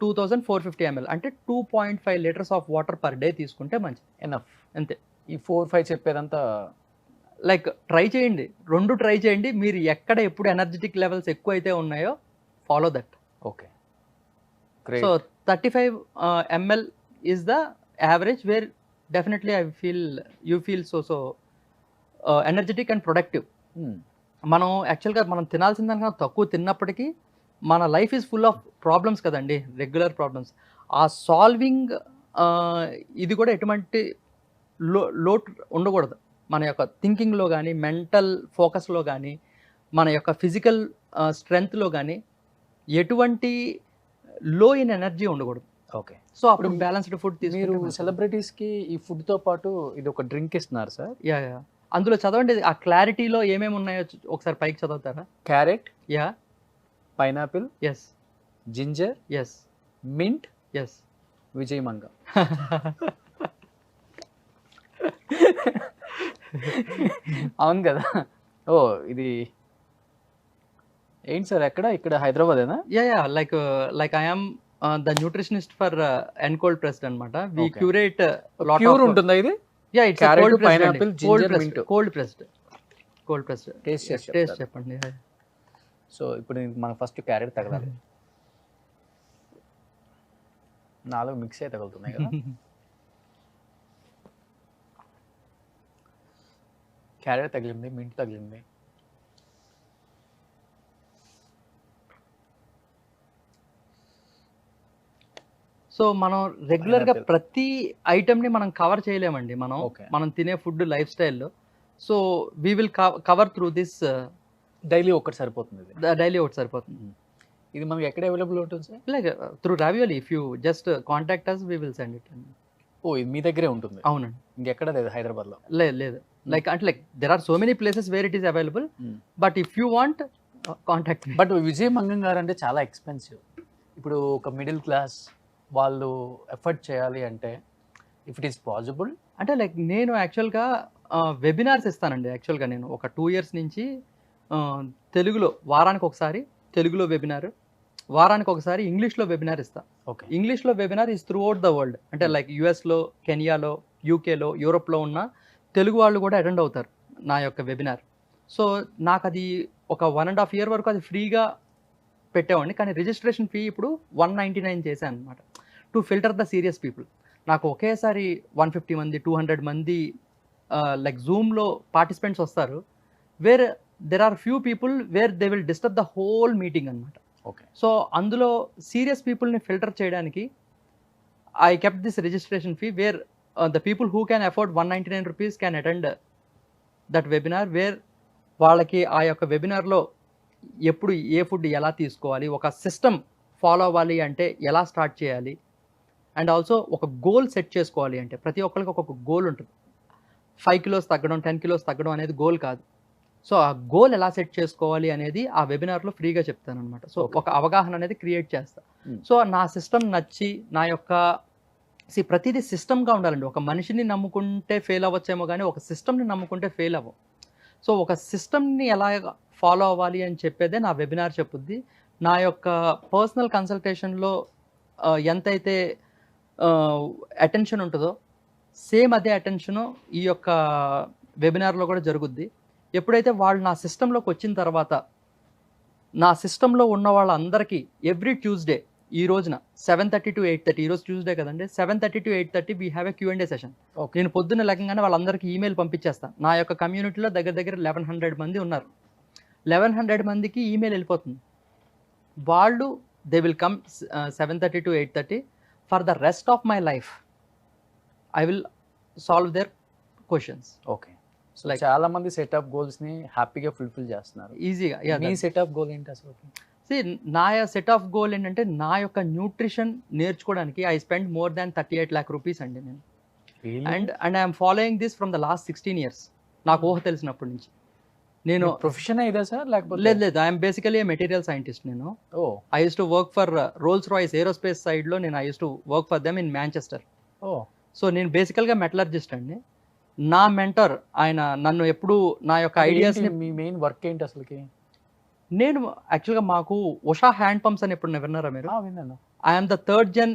2450 ml అంటే 2.5 litres of water per day తీసుకుంటే మంచిది. ఎనఫ్. అంతే. ఈ 4-5 చెప్పేదంతా లైక్ ట్రై చేయండి, 2 ట్రై చేయండి. మీరు ఎక్కడ ఎప్పుడు ఎనర్జెటిక్ లెవెల్స్ ఎక్కువ అయితే ఉన్నాయో follow that. Okay. So 35 ml is the average where definitely you feel so energetic and productive. మనం యాక్చువల్గా మనం తినాల్సిన దానికన్నా తక్కువ తిన్నప్పటికీ మన life is full of problems కదండి, రెగ్యులర్ ప్రాబ్లమ్స్. ఆ సాల్వింగ్ ఇది కూడా ఎటువంటి లోటు ఉండకూడదు మన యొక్క థింకింగ్లో కానీ, మెంటల్ ఫోకస్లో కానీ, మన యొక్క ఫిజికల్ స్ట్రెంగ్త్లో కానీ ఎటువంటి లో ఇన్ ఎనర్జీ ఉండకూడదు. ఓకే. సో అప్పుడు బ్యాలెన్స్డ్ ఫుడ్ మీరు తీసుకుంటే సెలబ్రిటీస్కి ఈ ఫుడ్తో పాటు ఇది ఒక డ్రింక్ ఇస్తున్నారు సార్. యా అందులో చదవండి, ఆ క్లారిటీలో ఏమేమి ఉన్నాయో ఒకసారి పైకి చదువుతారా? Carrot, yeah, pineapple, yes, ginger, yes, mint, yes. Vijay Manga. అవును కదా. ఓ ఇది ఏంటి సార్, ఎక్కడ? ఇక్కడ హైదరాబాదేనా? Yeah like I am the nutritionist for and cold pressed అనమాట. We Okay. క్యూరేట్ ప్యూర్ ఉంటుందా ఇది? Yeah it's Carrot, cold pressed, pineapple, ginger, mint. Cold pressed. Taste చేసి టేస్ట్ చెప్తారా? చెప్పండి. సో ఇప్పుడు మనం ఫస్ట్ క్యారెట్ తగలాలి. 4 మిక్స్ అయి తగులుతున్నాయి కదా. క్యారెట్ తగిలింది, మింట్ తగిలింది. సో మనం రెగ్యులర్గా Pineapple. ప్రతి ఐటమ్ని మనం కవర్ చేయలేమండి Okay. మనం తినే ఫుడ్ లైఫ్ స్టైల్లో. So we will cover through this daily ఒక్కటి సరిపోతుంది ఇది. డైలీ ఒకటి సరిపోతుంది. ఇది మనకి ఎక్కడ అవైలబుల్ ఉంటుంది sir? Like through ravioli, if you just contact us we will send it. ఓ ఇది మీ దగ్గరే ఉంటుంది? అవునండి. ఇంకెక్కడ లేదు హైదరాబాద్లో? లేదు లైక్ అంటే like there are so many places where it is available, but if you want contact me. But Vijay Mangam garu అంటే చాలా ఎక్స్పెన్సివ్. ఇప్పుడు ఒక మిడిల్ క్లాస్ వాళ్ళు ఎఫర్ట్ చేయాలి అంటే ఇఫ్ ఇట్ ఈస్ పాసిబుల్. అంటే లైక్ నేను యాక్చువల్గా వెబినార్స్ ఇస్తానండి. యాక్చువల్గా నేను ఒక 2 years నుంచి తెలుగులో వారానికి ఒకసారి తెలుగులో వెబినార్, వారానికి ఒకసారి ఇంగ్లీష్లో వెబినార్ ఇస్తా. ఓకే. ఇంగ్లీష్లో webinar is through out the world. అంటే లైక్ యుఎస్లో, కెనియాలో, యూకేలో, యూరోప్లో ఉన్న తెలుగు వాళ్ళు కూడా అటెండ్ అవుతారు నా యొక్క వెబినార్. సో నాకు అది ఒక 1.5 year వరకు అది ఫ్రీగా పెట్టేవాడిని, కానీ రిజిస్ట్రేషన్ ఫీ ఇప్పుడు 199 చేశాను అనమాట, to filter the serious people. నాకు ఒకేసారి 150 మంది 200 మంది లైక్ జూమ్లో పార్టిసిపెంట్స్ వస్తారు, where there are few people where they will disturb the whole meeting అనమాట. ఓకే. సో అందులో సీరియస్ పీపుల్ని ఫిల్టర్ చేయడానికి I kept this registration fee where the people who can afford 199 rupees can attend that webinar where వాళ్ళకి ఆ యొక్క వెబినార్లో ఎప్పుడు ఏ food ఎలా తీసుకోవాలి, ఒక సిస్టమ్ ఫాలో అవ్వాలి అంటే ఎలా స్టార్ట్ చేయాలి, అండ్ ఆల్సో ఒక గోల్ సెట్ చేసుకోవాలి అంటే ప్రతి ఒక్కరికి ఒక్కొక్క గోల్ ఉంటుంది. 5 కిలోస్ తగ్గడం, 10 కిలోస్ తగ్గడం అనేది గోల్ కాదు. సో ఆ గోల్ ఎలా సెట్ చేసుకోవాలి అనేది ఆ వెబినార్లో ఫ్రీగా చెప్తాను అనమాట. సో ఒక అవగాహన అనేది క్రియేట్ చేస్తా. సో నా సిస్టమ్ నచ్చి నా యొక్క ప్రతిదీ సిస్టమ్గా ఉండాలండి. ఒక మనిషిని నమ్ముకుంటే ఫెయిల్ అవ్వచ్చేమో కానీ ఒక సిస్టమ్ని నమ్ముకుంటే ఫెయిల్ అవ్వం. సో ఒక సిస్టమ్ని ఎలా ఫాలో అవ్వాలి అని చెప్పేదే నా వెబినార్ చెప్పుద్ది. నా యొక్క పర్సనల్ కన్సల్టేషన్లో ఎంతైతే అటెన్షన్ ఉంటుందో సేమ్ అదే అటెన్షను ఈ యొక్క వెబినార్లో కూడా జరుగుద్ది. ఎప్పుడైతే వాళ్ళు నా సిస్టంలోకి వచ్చిన తర్వాత నా సిస్టంలో ఉన్న వాళ్ళందరికీ ఎవ్రీ ట్యూస్డే ఈ రోజున 7:30 to 8:30, ఈరోజు ట్యూస్డే కదండి, 7:30 to 8:30 we have a Q&A session. నేను పొద్దున్న లేకంగానే వాళ్ళందరికీ ఈమెయిల్ పంపించేస్తాను. నా యొక్క కమ్యూనిటీలో దగ్గర 1100 మంది ఉన్నారు. 1100 మందికి ఈమెయిల్ వెళ్ళిపోతుంది. వాళ్ళు they will come 7:30 to 8:30 for the rest of my life. I will solve there questions. Okay. So చాలా మంది సెటప్ గోల్స్ ని హ్యాపీగా ఫుల్ఫిల్ చేస్తున్నారు ఈజీగా. మీ సెటప్ గోల్ ఏంటి అసలు? నా సెట్ ఆఫ్ గోల్ ఏంటంటే నా యొక్క న్యూట్రిషన్ నేర్చుకోవడానికి I spend more than 38 lakh rupees అండి నేను. And I'm following this from the last 16 years. నాకు ఊహ తెలిసినప్పటి నుంచి. నేను ప్రొఫెషన్ ఇదే సార్ లేకపోతే? లేదు, ఐఎమ్ బేసికలీ మెటీరియల్ సైంటిస్ట్. నేను I use to work for Rolls Royce aerospace సైడ్లో. నేను I use to work for them in Manchester. So నేను బేసికల్గా మెటలర్జిస్ట్ అండి. నా మెంటర్ ఆయన నన్ను ఎప్పుడు నా యొక్క ఐడియాస్ని. మీ మెయిన్ వర్క్ ఏంటి అసలుకి? నేను యాక్చువల్గా మాకు ఉషా హ్యాండ్ పంప్స్ అని ఎప్పుడు విన్నారా మీరు? విన్నాను. I'm the 3rd gen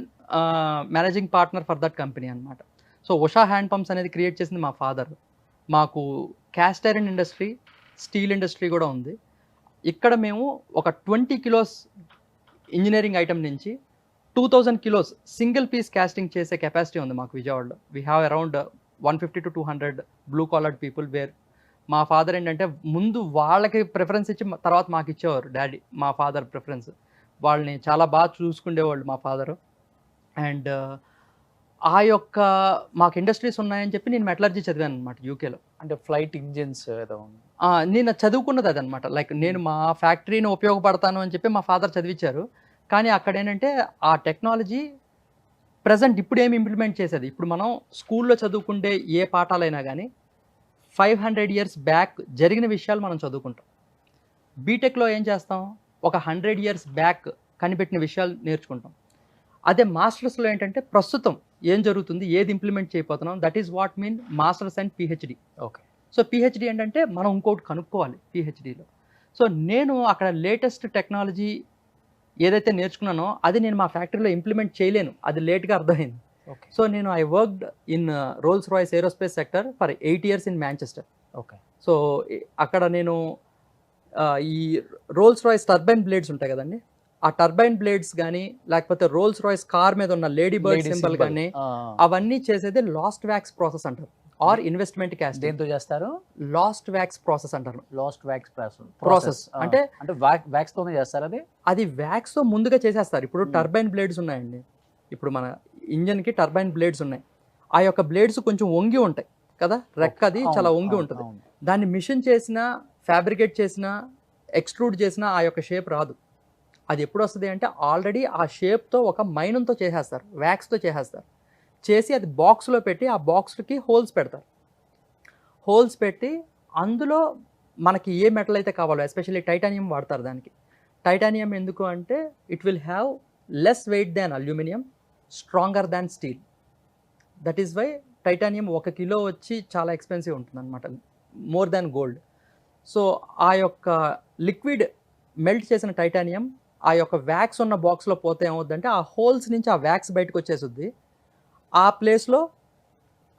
managing partner for that company అనమాట. సో ఉషా హ్యాండ్ పంప్స్ అనేది క్రియేట్ చేసింది మా ఫాదర్. మాకు cast iron industry, steel industry కూడా ఉంది. ఇక్కడ మేము ఒక 20 kilos ఇంజనీరింగ్ ఐటమ్ నుంచి 2000 kilos సింగిల్ పీస్ క్యాస్టింగ్ చేసే కెపాసిటీ ఉంది మాకు విజయవాడలో. We have around 150 to 200 blue collared people. Where మా ఫాదర్ ఏంటంటే ముందు వాళ్ళకి ప్రిఫరెన్స్ ఇచ్చి తర్వాత మాకు ఇచ్చేవారు డాడీ. మా ఫాదర్ ప్రిఫరెన్స్, వాళ్ళని చాలా బాగా చూసుకునేవాళ్ళు మా ఫాదరు. అండ్ ఆ యొక్క మాకు ఇండస్ట్రీస్ ఉన్నాయని చెప్పి నేను మెటలర్జీ చదివాను అనమాట యూకేలో. అంటే ఫ్లైట్ ఇంజిన్స్ ఏదో నేను చదువుకున్నది అదనమాట. లైక్ నేను మా ఫ్యాక్టరీని ఉపయోగపడతాను అని చెప్పి మా ఫాదర్ చదివించారు. కానీ అక్కడ ఏంటంటే ఆ టెక్నాలజీ ప్రజెంట్ ఇప్పుడు ఏమి ఇంప్లిమెంట్ చేసేది, ఇప్పుడు మనం స్కూల్లో చదువుకుంటే ఏ పాఠాలైనా కానీ 500 years బ్యాక్ జరిగిన విషయాలు మనం చదువుకుంటాం. బీటెక్లో ఏం చేస్తాం, ఒక 100 years బ్యాక్ కనిపెట్టిన విషయాలు నేర్చుకుంటాం. అదే మాస్టర్స్లో ఏంటంటే ప్రస్తుతం ఏం జరుగుతుంది, ఏది ఇంప్లిమెంట్ చేయబోతున్నాం, that is what mean masters and PhD. Okay. So PhD ఏంటంటే మనం ఇంకోటి కనుక్కోవాలి పిహెచ్డిలో. సో నేను అక్కడ లేటెస్ట్ టెక్నాలజీ ఏదైతే నేర్చుకున్నానో అది నేను మా ఫ్యాక్టరీలో ఇంప్లిమెంట్ చేయలేను, అది లేట్గా అర్థమైంది. సో నేను I worked in Rolls Royce aerospace sector for 8 years in Manchester. Okay. So అక్కడ నేను ఈ రోల్స్ రాయిస్ టర్బైన్ బ్లేడ్స్ ఉంటాయి కదండి, ఆ టర్బైన్ బ్లేడ్స్ కానీ లేకపోతే రోల్స్ రాయిస్ కార్ మీద ఉన్న లేడీ బర్డ్ సింబల్ కానీ అవన్నీ చేసేది లాస్ట్ వ్యాక్స్ ప్రాసెస్ అంటారు, ఆర్ ఇన్వెస్ట్మెంట్ కాస్టింగ్. దేంతో చేస్తారు? లాస్ట్ వ్యాక్స్ ప్రాసెస్ అంటారు. లాస్ట్ వ్యాక్స్ ప్రాసెస్ అంటే వ్యాక్స్ తోనే చేస్తారు. అది వ్యాక్స్ తో ముందుగా చేసేస్తారు. ఇప్పుడు టర్బైన్ బ్లేడ్స్ ఉన్నాయండి, ఇప్పుడు మన ఇంజన్కి టర్బైన్ బ్లేడ్స్ ఉన్నాయి. ఆ యొక్క బ్లేడ్స్ కొంచెం వంగి ఉంటాయి కదా, రెక్కది చాలా వంగి ఉంటుంది. దాన్ని మిషన్ చేసినా, ఫ్యాబ్రికేట్ చేసినా, ఎక్స్ట్రూడ్ చేసినా ఆ యొక్క షేప్ రాదు. అది ఎప్పుడు వస్తుంది అంటే ఆల్రెడీ ఆ షేప్తో ఒక మైనంతో చేసేస్తారు, వ్యాక్స్తో చేసేస్తారు. చేసి అది బాక్స్లో పెట్టి ఆ బాక్స్కి హోల్స్ పెడతారు. హోల్స్ పెట్టి అందులో మనకి ఏ మెటల్ అయితే కావాలో, ఎస్పెషల్లీ టైటానియం వాడతారు దానికి. టైటానియం ఎందుకు అంటే it will have less weight than aluminium, stronger than steel. That is why titanium 1 kilo వచ్చి చాలా ఎక్స్పెన్సివ్ ఉంటుంది అనమాట, మోర్ దాన్ గోల్డ్. సో ఆ యొక్క లిక్విడ్ మెల్ట్ చేసిన టైటానియం ఆ యొక్క వ్యాక్స్ ఉన్న బాక్స్లో పోతే ఏమవుద్దంటే ఆ హోల్స్ నుంచి ఆ వ్యాక్స్ బయటకు వచ్చేస్తుంది. ఆ ప్లేస్లో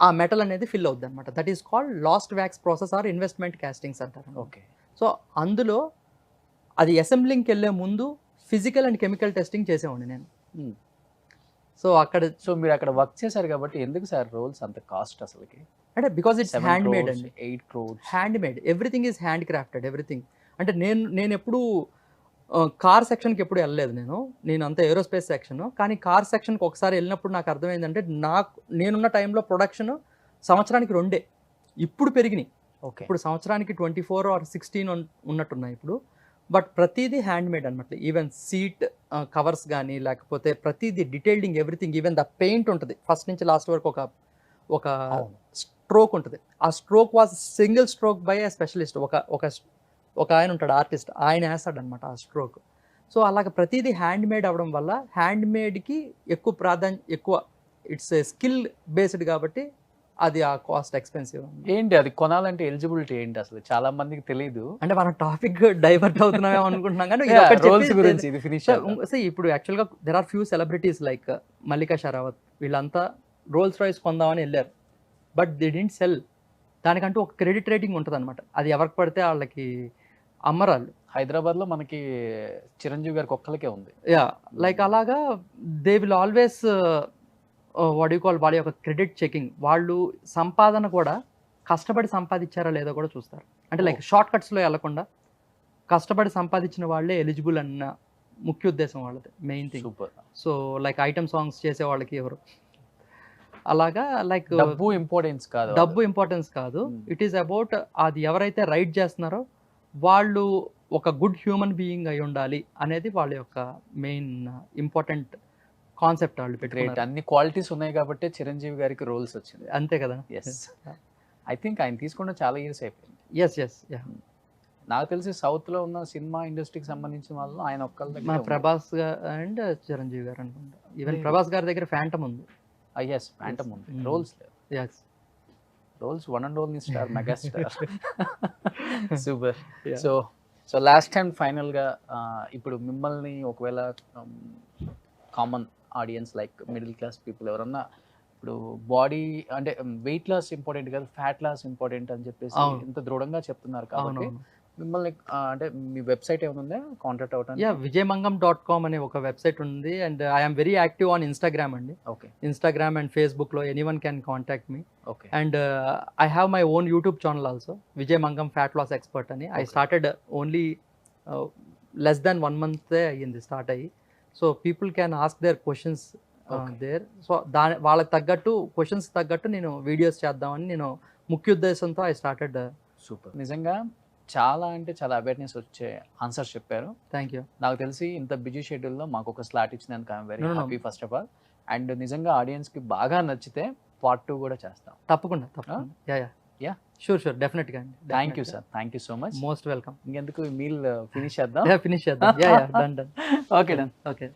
ఆ మెటల్ అనేది ఫిల్ అవుద్ది అనమాట. That is called lost wax process or investment castings అంటారు. ఓకే. సో అందులో అది అసెంబ్లింగ్కి వెళ్ళే ముందు ఫిజికల్ అండ్ కెమికల్ టెస్టింగ్ చేసేవాడిని నేను. సో మీరు అక్కడ వర్క్ చేశారు కాబట్టి ఎందుకు సార్ రోల్స్ అంత కాస్ట్ అసలుకి? అంటే బికాజ్ ఇట్స్ హ్యాండ్ మేడ్ అండి. 8 crores hand made, everything is hand crafted, everything. అంటే నేను ఎప్పుడు కార్ సెక్షన్కి ఎప్పుడు వెళ్ళలేదు, నేను అంతా ఏరోస్పేస్ సెక్షన్. కానీ కార్ సెక్షన్కి ఒకసారి వెళ్ళినప్పుడు నాకు అర్థమైందంటే నేనున్న టైంలో ప్రొడక్షన్ సంవత్సరానికి 2 ఇప్పుడు పెరిగినాయి. ఓకే. ఇప్పుడు సంవత్సరానికి 24 ఆర్ 16 ఉన్నట్టున్నాయి ఇప్పుడు. బట్ ప్రతిదీ హ్యాండ్మేడ్ అనమాట. ఈవెన్ సీట్ కవర్స్ కానీ, లేకపోతే ప్రతిదీ డీటెయిల్డింగ్ ఎవ్రీథింగ్, ఈవెన్ ద పెయింట్ ఉంటుంది ఫస్ట్ నుంచి లాస్ట్ వరకు. ఒక అవును. స్ట్రోక్ ఉంటుంది. ఆ stroke was single stroke by A specialist. ఒక ఆయన ఉంటాడు ఆర్టిస్ట్, ఆయన వేస్తాడనమాట ఆ స్ట్రోక్. సో అలాగ ప్రతిదీ హ్యాండ్మేడ్ అవ్వడం వల్ల హ్యాండ్మేడ్కి ఎక్కువ ఇట్స్ స్కిల్ బేస్డ్ కాబట్టి అది ఆ కాస్ట్ ఎక్స్పెన్సివ్. ఏంటి అది కొనాలంటే ఎలిజిబిలిటీ ఏంటి అసలు? చాలా మందికి తెలియదు. అంటే మనం టాపిక్ డైవర్ట్ అవుతున్నామేమో అనుకుంటున్నాం కానీ ఇది ఒకటి రోల్స్ చెప్పేది గురించి ఇది ఫినిష్ ఇప్పుడు యాక్చువల్గా there are few celebrities like Mallika Sherawat, వీళ్ళంతా రోల్స్ రాయ్స్ కొందామని వెళ్ళారు. But they didn't sell. దానికంటూ ఒక క్రెడిట్ రేటింగ్ ఉంటుంది అనమాట. అది ఎవరికి పడితే వాళ్ళకి అమ్మరాళ్ళు. హైదరాబాద్ లో మనకి చిరంజీవి గారికి ఒక్కలకే ఉంది. యా, లైక్ అలాగా they will always what you call, వాళ్ళ యొక్క క్రెడిట్ చెకింగ్. వాళ్ళు సంపాదన కూడా కష్టపడి సంపాదించారా లేదో కూడా చూస్తారు. అంటే లైక్ షార్ట్ కట్స్లో వెళ్లకుండా కష్టపడి సంపాదించిన వాళ్ళే ఎలిజిబుల్ అన్న ముఖ్య ఉద్దేశం వాళ్ళది, main thing. Super. So like item songs చేసే వాళ్ళకి ఎవరు అలాగా లైక్ డబ్బు ఇంపార్టెన్స్ కాదు. డబ్బు ఇంపార్టెన్స్ కాదు. ఇట్ ఈస్ అబౌట్ అది ఎవరైతే రైట్ చేస్తున్నారో వాళ్ళు ఒక గుడ్ హ్యూమన్ బీయింగ్ అయి ఉండాలి అనేది వాళ్ళ యొక్క మెయిన్ ఇంపార్టెంట్ కాన్సెప్ట్ వాళ్ళు గ్రేట్. పెట్టుకున్నారు. అన్ని క్వాలిటీస్ ఉన్నాయి కాబట్టి చిరంజీవి గారికి రోల్స్ వచ్చింది. అంతే కదా. ఎస్. ఐ థింక్ ఆయన తీసుకున్న చాలా ఇయర్స్ అయిపోయింది. Yes yes yeah. నాకు తెలిసి సౌత్ లో ఉన్న సినిమా ఇండస్ట్రీకి సంబంధించిన వాళ్ళు ఆయన ఒక్కళ్ళ మా దగ్గర ప్రభాస్ అండ్ చిరంజీవి గారు అనుకుంటా. ఈవెన్ లేదు. ప్రభాస్ గారి దగ్గర ఫ్యాంటమ్ ఉంది. ఎస్ ఫ్యాంటమ్ ఉంది. Mm. రోల్స్ లేవు. Yes. Rolls one and only star, megastar. Super. Yeah. So last time final గా ఇప్పుడు మిమ్మల్ని ఒకవేళ common audience like middle class people ఎవరన్నా ఇప్పుడు బాడీ అంటే వెయిట్ లాస్ ఇంపార్టెంట్ కాదు, ఫ్యాట్ లాస్ ఇంపార్టెంట్ అని చెప్పేసి అవును. ఇంత దృఢంగా చెప్తున్నారు కాబట్టి అవునవును. మిమ్మల్ని అంటే మీ వెబ్సైట్ ఏమైనా ఉందా కాంటాక్ట్ అవడానికి? యా, vijayamangam.com అనే ఒక వెబ్సైట్ ఉంది. And I'm very active on Instagram అండి. ఓకే. ఇన్స్టాగ్రామ్ అండ్ ఫేస్బుక్లో anyone can contact me. Okay. And I have my own YouTube channel also, Vijay Mangam fat loss expert అని. I Okay. Started only less than 1 month అయ్యింది start అయ్యి. So people can ask their questions Okay. There. So వాళ్ళకి తగ్గట్టు questions తగ్గట్టు నేను videos చేద్దామని నేను ముఖ్య ఉద్దేశంతో ఐ స్టార్టెడ్. సూపర్. నిజంగా చాలా అంటే చాలా అవేర్నెస్ వచ్చే ఆన్సర్స్ చెప్పారు. Thank you. నాకు తెలిసి ఇంత బిజీ షెడ్యూల్లో మాకు ఒక స్లాట్ ఇచ్చినందుకు I'm very No, no, no. Happy first of all. And నిజంగా ఆడియన్స్కి బాగా నచ్చితే పార్ట్ 2 కూడా చేస్తాం. తప్పకుండా తప్పకుండా. Yeah yeah Yeah. షూర్ థెఫినెట్గా అండి. Thank you sir. Thank you so much. Most welcome. ఇంకెందుకు మీల్ ఫినిష్ చేద్దాం. ఫినిష్ చేద్దాం. Yeah yeah done done. Okay done. Okay.